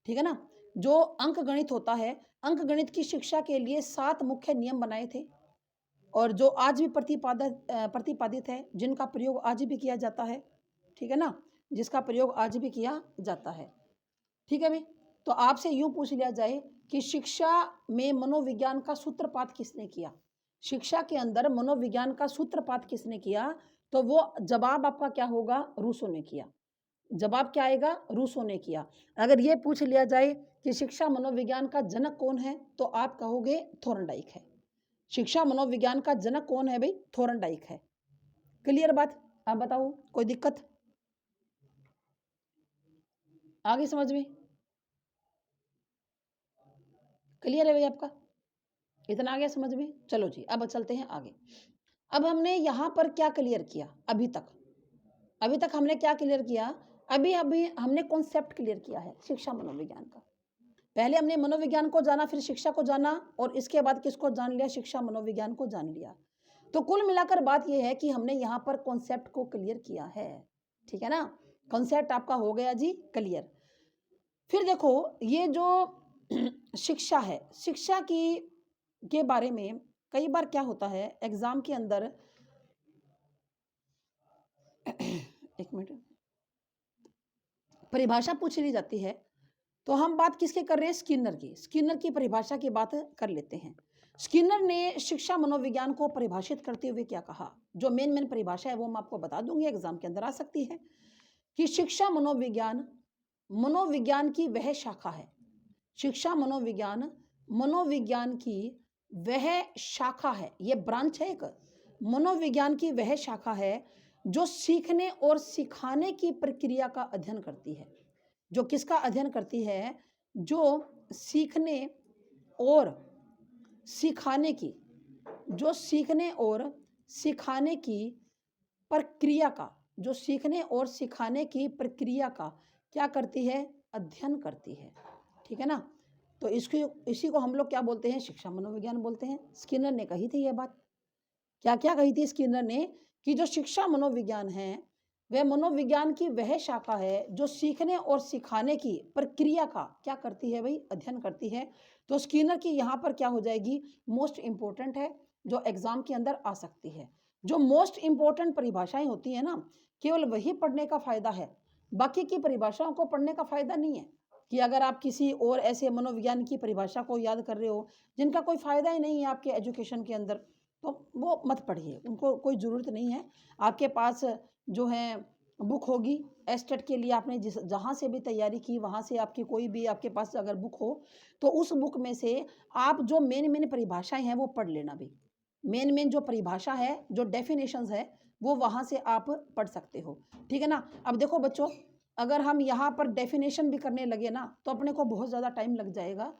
ठीक है ना, जो अंक गणित होता है, अंक गणित की शिक्षा के लिए 7 मुख्य नियम बनाए थे, और जो आज भी प्रतिपादित है, जिनका प्रयोग आज भी किया जाता है। ठीक है ना, जिसका प्रयोग आज भी किया जाता है। ठीक है भाई, तो आपसे यूं पूछ लिया जाए कि शिक्षा में मनोविज्ञान का सूत्रपात किसने किया? शिक्षा के अंदर मनोविज्ञान का सूत्रपात किसने किया? तो वो जवाब आपका क्या होगा? रूसो ने किया। जवाब क्या आएगा? रूसो ने किया। अगर ये पूछ लिया जाए कि शिक्षा मनोविज्ञान का जनक कौन है, तो आप कहोगे थोरनडाइक है। शिक्षा मनोविज्ञान का जनक कौन है भाई? थोरनडाइक है। क्लियर बात? आप बताओ, कोई दिक्कत आगे समझ में? क्लियर है भाई आपका? इतना आ गया समझ में? चलो जी, अब चलते हैं आगे। अब हमने यहाँ पर क्या क्लियर किया अभी तक? अभी तक हमने क्या क्लियर किया? अभी अभी हमने कॉन्सेप्ट क्लियर किया है शिक्षा मनोविज्ञान का। पहले हमने मनोविज्ञान को जाना, फिर शिक्षा को जाना, और इसके बाद किसको जान लिया? शिक्षा मनोविज्ञान को जान लिया। तो कुल मिलाकर बात यह है कि हमने यहाँ पर कॉन्सेप्ट को क्लियर किया है। ठीक है ना, कॉन्सेप्ट आपका हो गया जी क्लियर। फिर देखो, ये जो शिक्षा है, शिक्षा की के बारे में कई बार क्या होता है एग्जाम के अंदर एक मिनट, परिभाषा पूछ ली जाती है, तो हम बात किसके कर रहे हैं, स्किनर की। स्किनर की परिभाषा की बात कर लेते हैं। स्किनर ने शिक्षा मनोविज्ञान को परिभाषित करते हुए क्या कहा, जो मेन परिभाषा है वो मैं आपको बता दूंगी, एग्जाम के अंदर आ सकती है, कि शिक्षा मनोविज्ञान मनोविज्ञान की वह शाखा है। शिक्षा मनोविज्ञान मनोविज्ञान की वह शाखा है, ये ब्रांच है एक, मनोविज्ञान की वह शाखा है जो सीखने और सिखाने की प्रक्रिया का अध्ययन करती है। जो किसका अध्ययन करती है, जो सीखने और सिखाने की, जो सीखने और सिखाने की प्रक्रिया का, जो सीखने और सिखाने की प्रक्रिया का क्या करती है, अध्ययन करती है। ठीक है ना, तो इसी को हम लोग क्या बोलते हैं, शिक्षा मनोविज्ञान बोलते हैं। स्किनर ने कही थी ये बात, क्या क्या कही थी स्किनर ने, कि जो शिक्षा मनोविज्ञान है वह मनोविज्ञान की वह शाखा है जो सीखने और सिखाने की प्रक्रिया का क्या करती है भाई, अध्ययन करती है। तो स्किनर की यहाँ पर क्या हो जाएगी, मोस्ट इंपॉर्टेंट है, जो एग्जाम के अंदर आ सकती है। जो मोस्ट इंपॉर्टेंट परिभाषाएं होती है ना, केवल वही पढ़ने का फायदा है, बाकी की परिभाषाओं को पढ़ने का फायदा नहीं है। कि अगर आप किसी और ऐसे मनोविज्ञान की परिभाषा को याद कर रहे हो जिनका कोई फायदा ही नहीं है आपके एजुकेशन के अंदर, तो वो मत पढ़िए, उनको कोई ज़रूरत नहीं है। आपके पास जो है बुक होगी, एस्टेट के लिए आपने जहाँ से भी तैयारी की वहाँ से आपकी कोई भी आपके पास अगर बुक हो, तो उस बुक में से आप जो मेन परिभाषाएं हैं वो पढ़ लेना भी। मेन जो परिभाषा है, जो डेफिनेशंस है, वो वहाँ से आप पढ़ सकते हो। ठीक है ना। अब देखो बच्चों, अगर हम यहाँ पर डेफिनेशन भी करने लगे ना तो अपने को बहुत ज़्यादा टाइम लग जाएगा,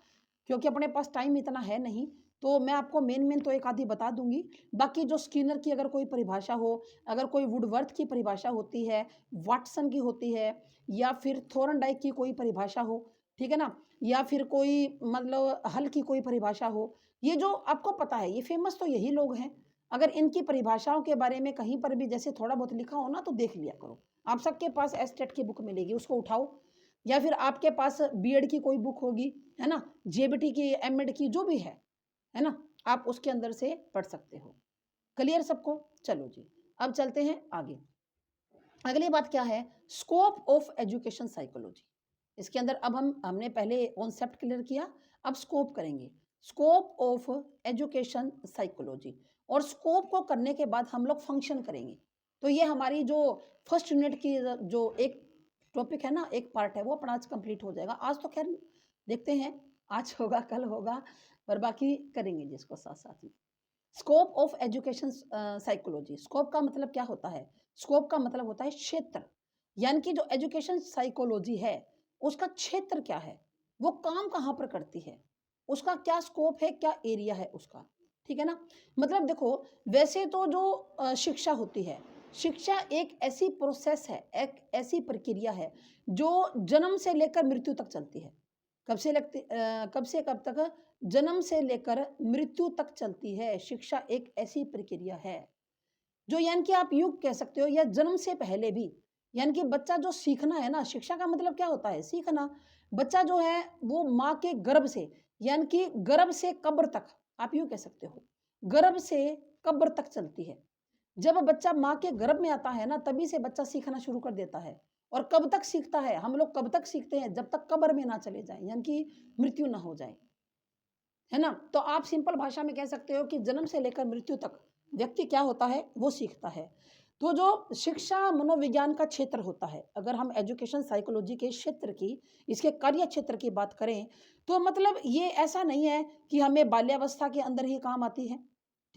क्योंकि अपने पास टाइम इतना है नहीं। तो मैं आपको मेन तो एक आधी बता दूंगी, बाकी जो स्किनर की अगर कोई परिभाषा हो, अगर कोई वुडवर्थ की परिभाषा होती है, वाटसन की होती है, या फिर थोरनडाइक की कोई परिभाषा हो, ठीक है ना, या फिर कोई मतलब हल की कोई परिभाषा हो, ये जो आपको पता है, ये फेमस तो यही लोग हैं। अगर इनकी परिभाषाओं के बारे में कहीं पर भी जैसे थोड़ा बहुत लिखा हो ना, तो देख लिया करो। आप सबके पास एस्टेट की बुक मिलेगी, उसको उठाओ, या फिर आपके पास बीएड की कोई बुक होगी, है ना, जेबीटी की, एमएड की, जो भी है ना, आप उसके अंदर से पढ़ सकते हो। क्लियर सबको। चलो जी, अब चलते हैं आगे। अगली बात क्या है, स्कोप ऑफ एजुकेशन साइकोलॉजी। इसके अंदर अब हमने पहले कॉन्सेप्ट क्लियर किया, अब स्कोप करेंगे, स्कोप ऑफ एजुकेशन साइकोलॉजी। और स्कोप को करने के बाद हम लोग फंक्शन करेंगे। तो ये हमारी जो फर्स्ट यूनिट की जो एक टॉपिक है ना, एक पार्ट है, वो अपना आज कंप्लीट हो जाएगा। आज तो खैर देखते हैं, आज होगा कल होगा, पर बाकी करेंगे जिसको साथ साथ में। Scope of education psychology, scope का मतलब क्या होता है, स्कोप का मतलब होता है क्षेत्र। यानी कि जो एजुकेशन साइकोलॉजी है उसका क्षेत्र क्या है, वो काम कहाँ पर करती है, उसका क्या स्कोप है, क्या एरिया है उसका। ठीक है ना। मतलब देखो, वैसे तो जो शिक्षा होती है, शिक्षा एक ऐसी प्रोसेस है, एक ऐसी प्रक्रिया है जो जन्म से लेकर मृत्यु तक चलती है। कब से कब तक, जन्म से लेकर मृत्यु तक चलती है। शिक्षा एक ऐसी प्रक्रिया है जो, यानी कि आप यूं कह सकते हो, या जन्म से पहले भी, यानी कि बच्चा जो सीखना है ना, शिक्षा का मतलब क्या होता है, सीखना। बच्चा जो है वो माँ के गर्भ से, यानी कि गर्भ से कब्र तक, आप यूं कह सकते हो, गर्भ से कब्र तक चलती है। जब बच्चा माँ के गर्भ में आता है ना, तभी से बच्चा सीखना शुरू कर देता है। और कब तक सीखता है, हम लोग कब तक सीखते हैं, जब तक कब्र में ना चले जाए, यानी कि मृत्यु ना हो जाए, है ना। तो आप सिंपल भाषा में कह सकते हो कि जन्म से लेकर मृत्यु तक व्यक्ति क्या होता है, वो सीखता है। तो जो शिक्षा मनोविज्ञान का क्षेत्र होता है, अगर हम एजुकेशन साइकोलॉजी के क्षेत्र की, इसके कार्य क्षेत्र की बात करें, तो मतलब ये ऐसा नहीं है कि हमें बाल्यावस्था के अंदर ही काम आती है,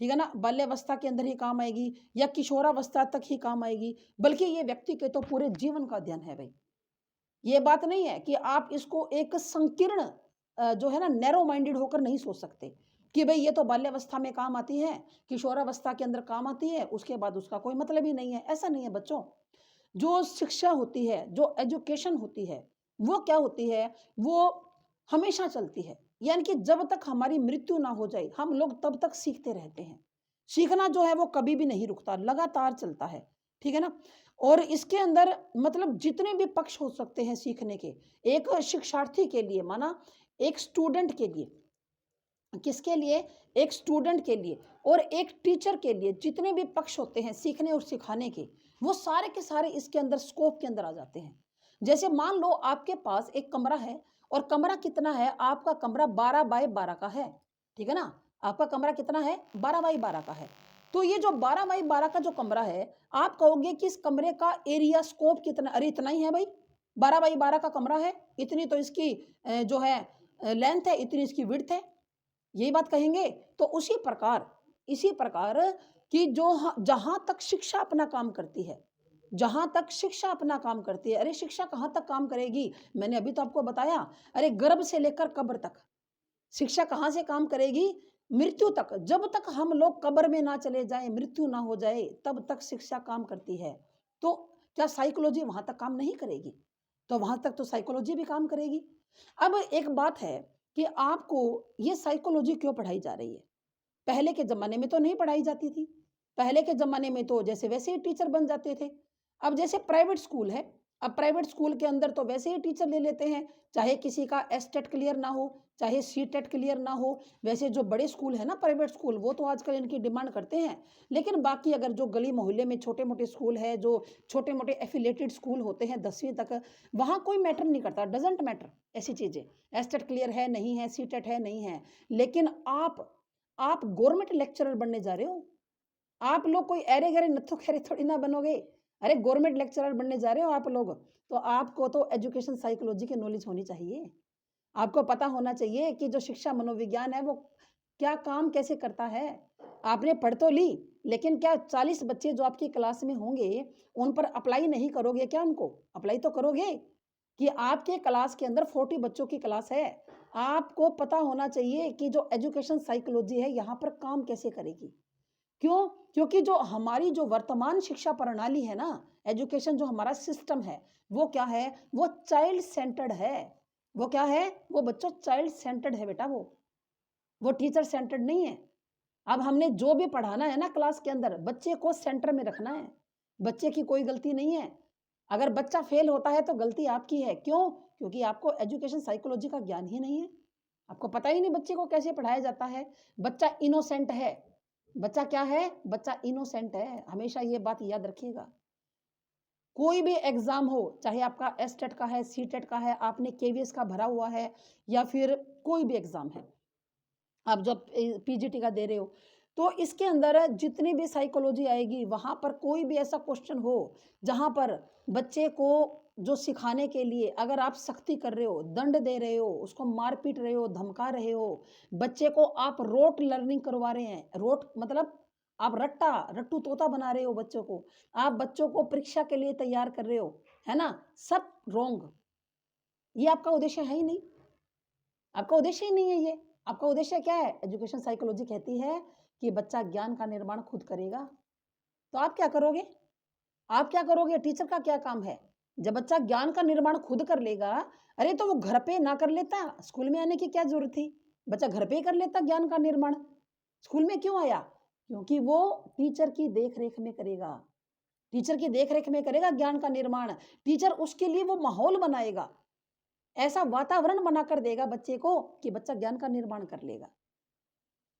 ठीक है ना, बाल्यावस्था के अंदर ही काम आएगी या किशोरावस्था तक ही काम आएगी, बल्कि ये व्यक्ति के तो पूरे जीवन का अध्ययन है भाई। ये बात नहीं है कि आप इसको एक संकीर्ण जो है ना, नैरो माइंडेड होकर नहीं सोच सकते कि भाई ये तो बाल्यावस्था में काम आती है, किशोरावस्था के अंदर काम आती है, उसके बाद उसका कोई मतलब ही नहीं है। ऐसा नहीं है बच्चों। जो शिक्षा होती है, जो एजुकेशन होती है, वो क्या होती है, वो हमेशा चलती है। यानी कि जब तक हमारी मृत्यु ना हो जाए, हम लोग तब तक सीखते रहते हैं। सीखना जो है वो कभी भी नहीं रुकता, लगातार चलता है। ठीक है ना। और इसके अंदर मतलब जितने भी पक्ष हो सकते हैं सीखने के, एक शिक्षार्थी के लिए, माना एक स्टूडेंट के लिए, किसके लिए? एक स्टूडेंट के लिए और एक टीचर के लिए। जितने भी पक्ष होते हैं सीखने और सिखाने के, वो सारे के सारे इसके अंदर स्कोप के अंदर आ जाते हैं। जैसे मान लो आपके पास एक कमरा है और कमरा कितना है? आपका कमरा 12 बाय 12 का है, ठीक है ना? आपका कमरा कितना है? 12 बाय 12 का है। तो ये जो 12 बाय 12 का जो कमरा है, आप कहोगे कि इस कमरे का एरिया स्कोप कितना? अरे इतना ही है भाई, 12 बाय 12 का कमरा है, इतनी तो इसकी जो है लेंथ है, इतनी इसकी विड्थ है। यही बात कहेंगे। तो इसी प्रकार कि जहां तक शिक्षा अपना काम करती है, जहां तक शिक्षा अपना काम करती है, अरे शिक्षा कहां तक काम करेगी? मैंने अभी तो आपको बताया, अरे गर्भ से लेकर कब्र तक शिक्षा कहां से काम करेगी? मृत्यु तक। जब तक हम लोग कब्र में ना चले जाएं, मृत्यु ना हो जाए, तब तक शिक्षा काम करती है। तो क्या साइकोलॉजी वहां तक काम नहीं करेगी? तो वहां तक तो साइकोलॉजी भी काम करेगी। अब एक बात है कि आपको ये साइकोलॉजी क्यों पढ़ाई जा रही है? पहले के ज़माने में तो नहीं पढ़ाई जाती थी। पहले के ज़माने में तो जैसे वैसे ही टीचर बन जाते थे। अब जैसे प्राइवेट स्कूल है, अब प्राइवेट स्कूल के अंदर तो वैसे ही टीचर ले लेते हैं, चाहे किसी का एसटेट क्लियर ना हो, चाहे सीटेट क्लियर ना हो। वैसे जो बड़े स्कूल है ना प्राइवेट स्कूल, वो तो आजकल इनकी डिमांड करते हैं। लेकिन बाकी अगर जो गली मोहल्ले में छोटे-मोटे स्कूल है, जो छोटे-मोटे एफिलिएटेड स्कूल होते हैं 10वीं तक, वहाँ कोई मैटर नहीं करता, डज़न्ट मैटर ऐसी चीज़ें। एसटेट क्लियर है, नहीं है, सीटेट है, नहीं है। लेकिन आप गवर्नमेंट लेक्चरर बनने जा रहे हो। आप लोग कोई ऐरे-गैरे नत्थू-खैरे थोड़ी ना बनोगे। अरे गवर्नमेंट लेक्चरर बनने जा रहे हो आप लोग, तो आपको तो एजुकेशन साइकोलॉजी की नॉलेज होनी चाहिए। आपको पता होना चाहिए कि जो शिक्षा मनोविज्ञान है वो क्या काम कैसे करता है। आपने पढ़ तो ली, लेकिन क्या 40 बच्चे जो आपकी क्लास में होंगे, उन पर अप्लाई नहीं करोगे क्या उनको? अप्लाई तो करोगे। कि आपके क्लास के अंदर 40 बच्चों की क्लास है। आपको पता होना चाहिए कि जो एजुकेशन साइकोलॉजी है यहाँ पर काम कैसे करेगी। क्यों? क्योंकि जो हमारी जो वर्तमान शिक्षा प्रणाली है ना, एजुकेशन जो हमारा सिस्टम है, वो क्या है? वो चाइल्ड सेंटर्ड है। वो क्या है? वो बच्चों चाइल्ड सेंटर्ड है बेटा वो। वो टीचर सेंटर्ड नहीं है। अब हमने जो भी पढ़ाना है ना क्लास के अंदर, बच्चे को सेंटर में रखना है। बच्चे की कोई गलती नहीं है। अगर बच्चा फेल होता है तो गलती आपकी है। क्यों? क्योंकि आपको एजुकेशन साइकोलॉजी का ज्ञान ही नहीं है। आपको पता ही नहीं बच्चे को कैसे पढ़ाया जाता है। बच्चा इनोसेंट है। बच्चा क्या है? बच्चा इनोसेंट है। हमेशा ये बात याद रखिएगा। कोई भी एग्ज़ाम हो, चाहे आपका एसटेट का है, सीटेट का है, आपने केवीएस का भरा हुआ है या फिर कोई भी एग्ज़ाम है। आप जब पीजीटी का दे रहे हो, तो इसके अंदर जितनी भी साइकोलॉजी आएगी, वहाँ पर कोई भी ऐसा क्वेश्चन हो, जहाँ पर बच्चे को जो सिखाने के लिए अगर आप सख्ती कर रहे हो, दंड दे रहे हो, उसको मार पीट रहे हो, धमका रहे हो, बच्चे को आप रोट लर्निंग करवा रहे हैं, रोट मतलब आप रट्टू तोता बना रहे हो बच्चों को, आप बच्चों को परीक्षा के लिए तैयार कर रहे हो, है ना? सब रॉन्ग। ये आपका उद्देश्य है ही नहीं। आपका उद्देश्य ही नहीं है ये। आपका उद्देश्य क्या है? एजुकेशन साइकोलॉजी कहती है कि बच्चा ज्ञान का निर्माण खुद करेगा। तो आप क्या करोगे? आप क्या करोगे? टीचर का क्या काम है? जब बच्चा ज्ञान का निर्माण खुद कर लेगा, अरे तो वो घर पे ना कर लेता? स्कूल में आने की क्या ज़रूरत थी? बच्चा घर पे ही कर लेता ज्ञान का निर्माण। स्कूल में क्यों आया? क्योंकि वो टीचर की देख-रेख में करेगा। टीचर की देख-रेख में करेगा ज्ञान का निर्माण। टीचर उसके लिए वो माहौल बनाएगा। ऐसा वातावरण बनाकर देगा बच्चे को कि बच्चा ज्ञान का निर्माण कर लेगा।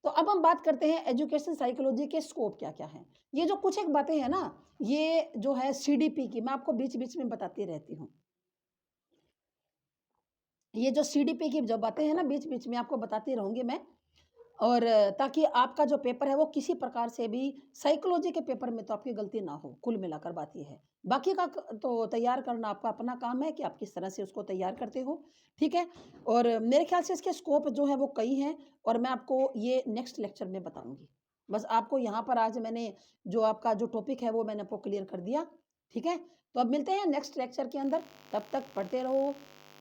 तो अब हम बात करते हैं एजुकेशन साइकोलॉजी के स्कोप क्या-क्या हैं। ये जो कुछ एक बातें हैं ना, ये जो है सीडीपी की मैं आपको बीच-बीच में बताती रहती हूँ। ये जो सीडीपी की जो बातें हैं ना बीच-बीच में आपको बताती रहूँगी मैं। और ताकि आपका जो पेपर है वो किसी प्रकार से भी साइकोलॉजी के पेपर में तो आपकी गलती ना हो, कुल मिलाकर बात ये है। बाकी का क तो तैयार करना आपका अपना काम है कि आप किस तरह से उसको तैयार करते हो, ठीक है? और मेरे ख़्याल से इसके स्कोप जो है वो कई हैं और मैं आपको ये नेक्स्ट लेक्चर में बताऊँगी। बस आपको यहाँ पर आज मैंने जो आपका जो टॉपिक है वो मैंने आपको क्लियर कर दिया, ठीक है? तो अब मिलते हैं नेक्स्ट लेक्चर के अंदर, तब तक पढ़ते रहो,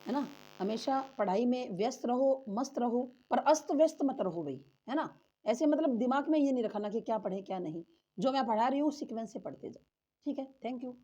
है ना? हमेशा पढ़ाई में व्यस्त रहो, मस्त रहो, पर अस्त-व्यस्त मत रहो भई, है ना? ऐसे मतलब दिमाग में ये नहीं रखना कि क्या पढ़ें, क्या नहीं। जो मैं पढ़ा रही हूँ सीक्वेंस से पढ़ते जाओ। ठीक है? Thank you.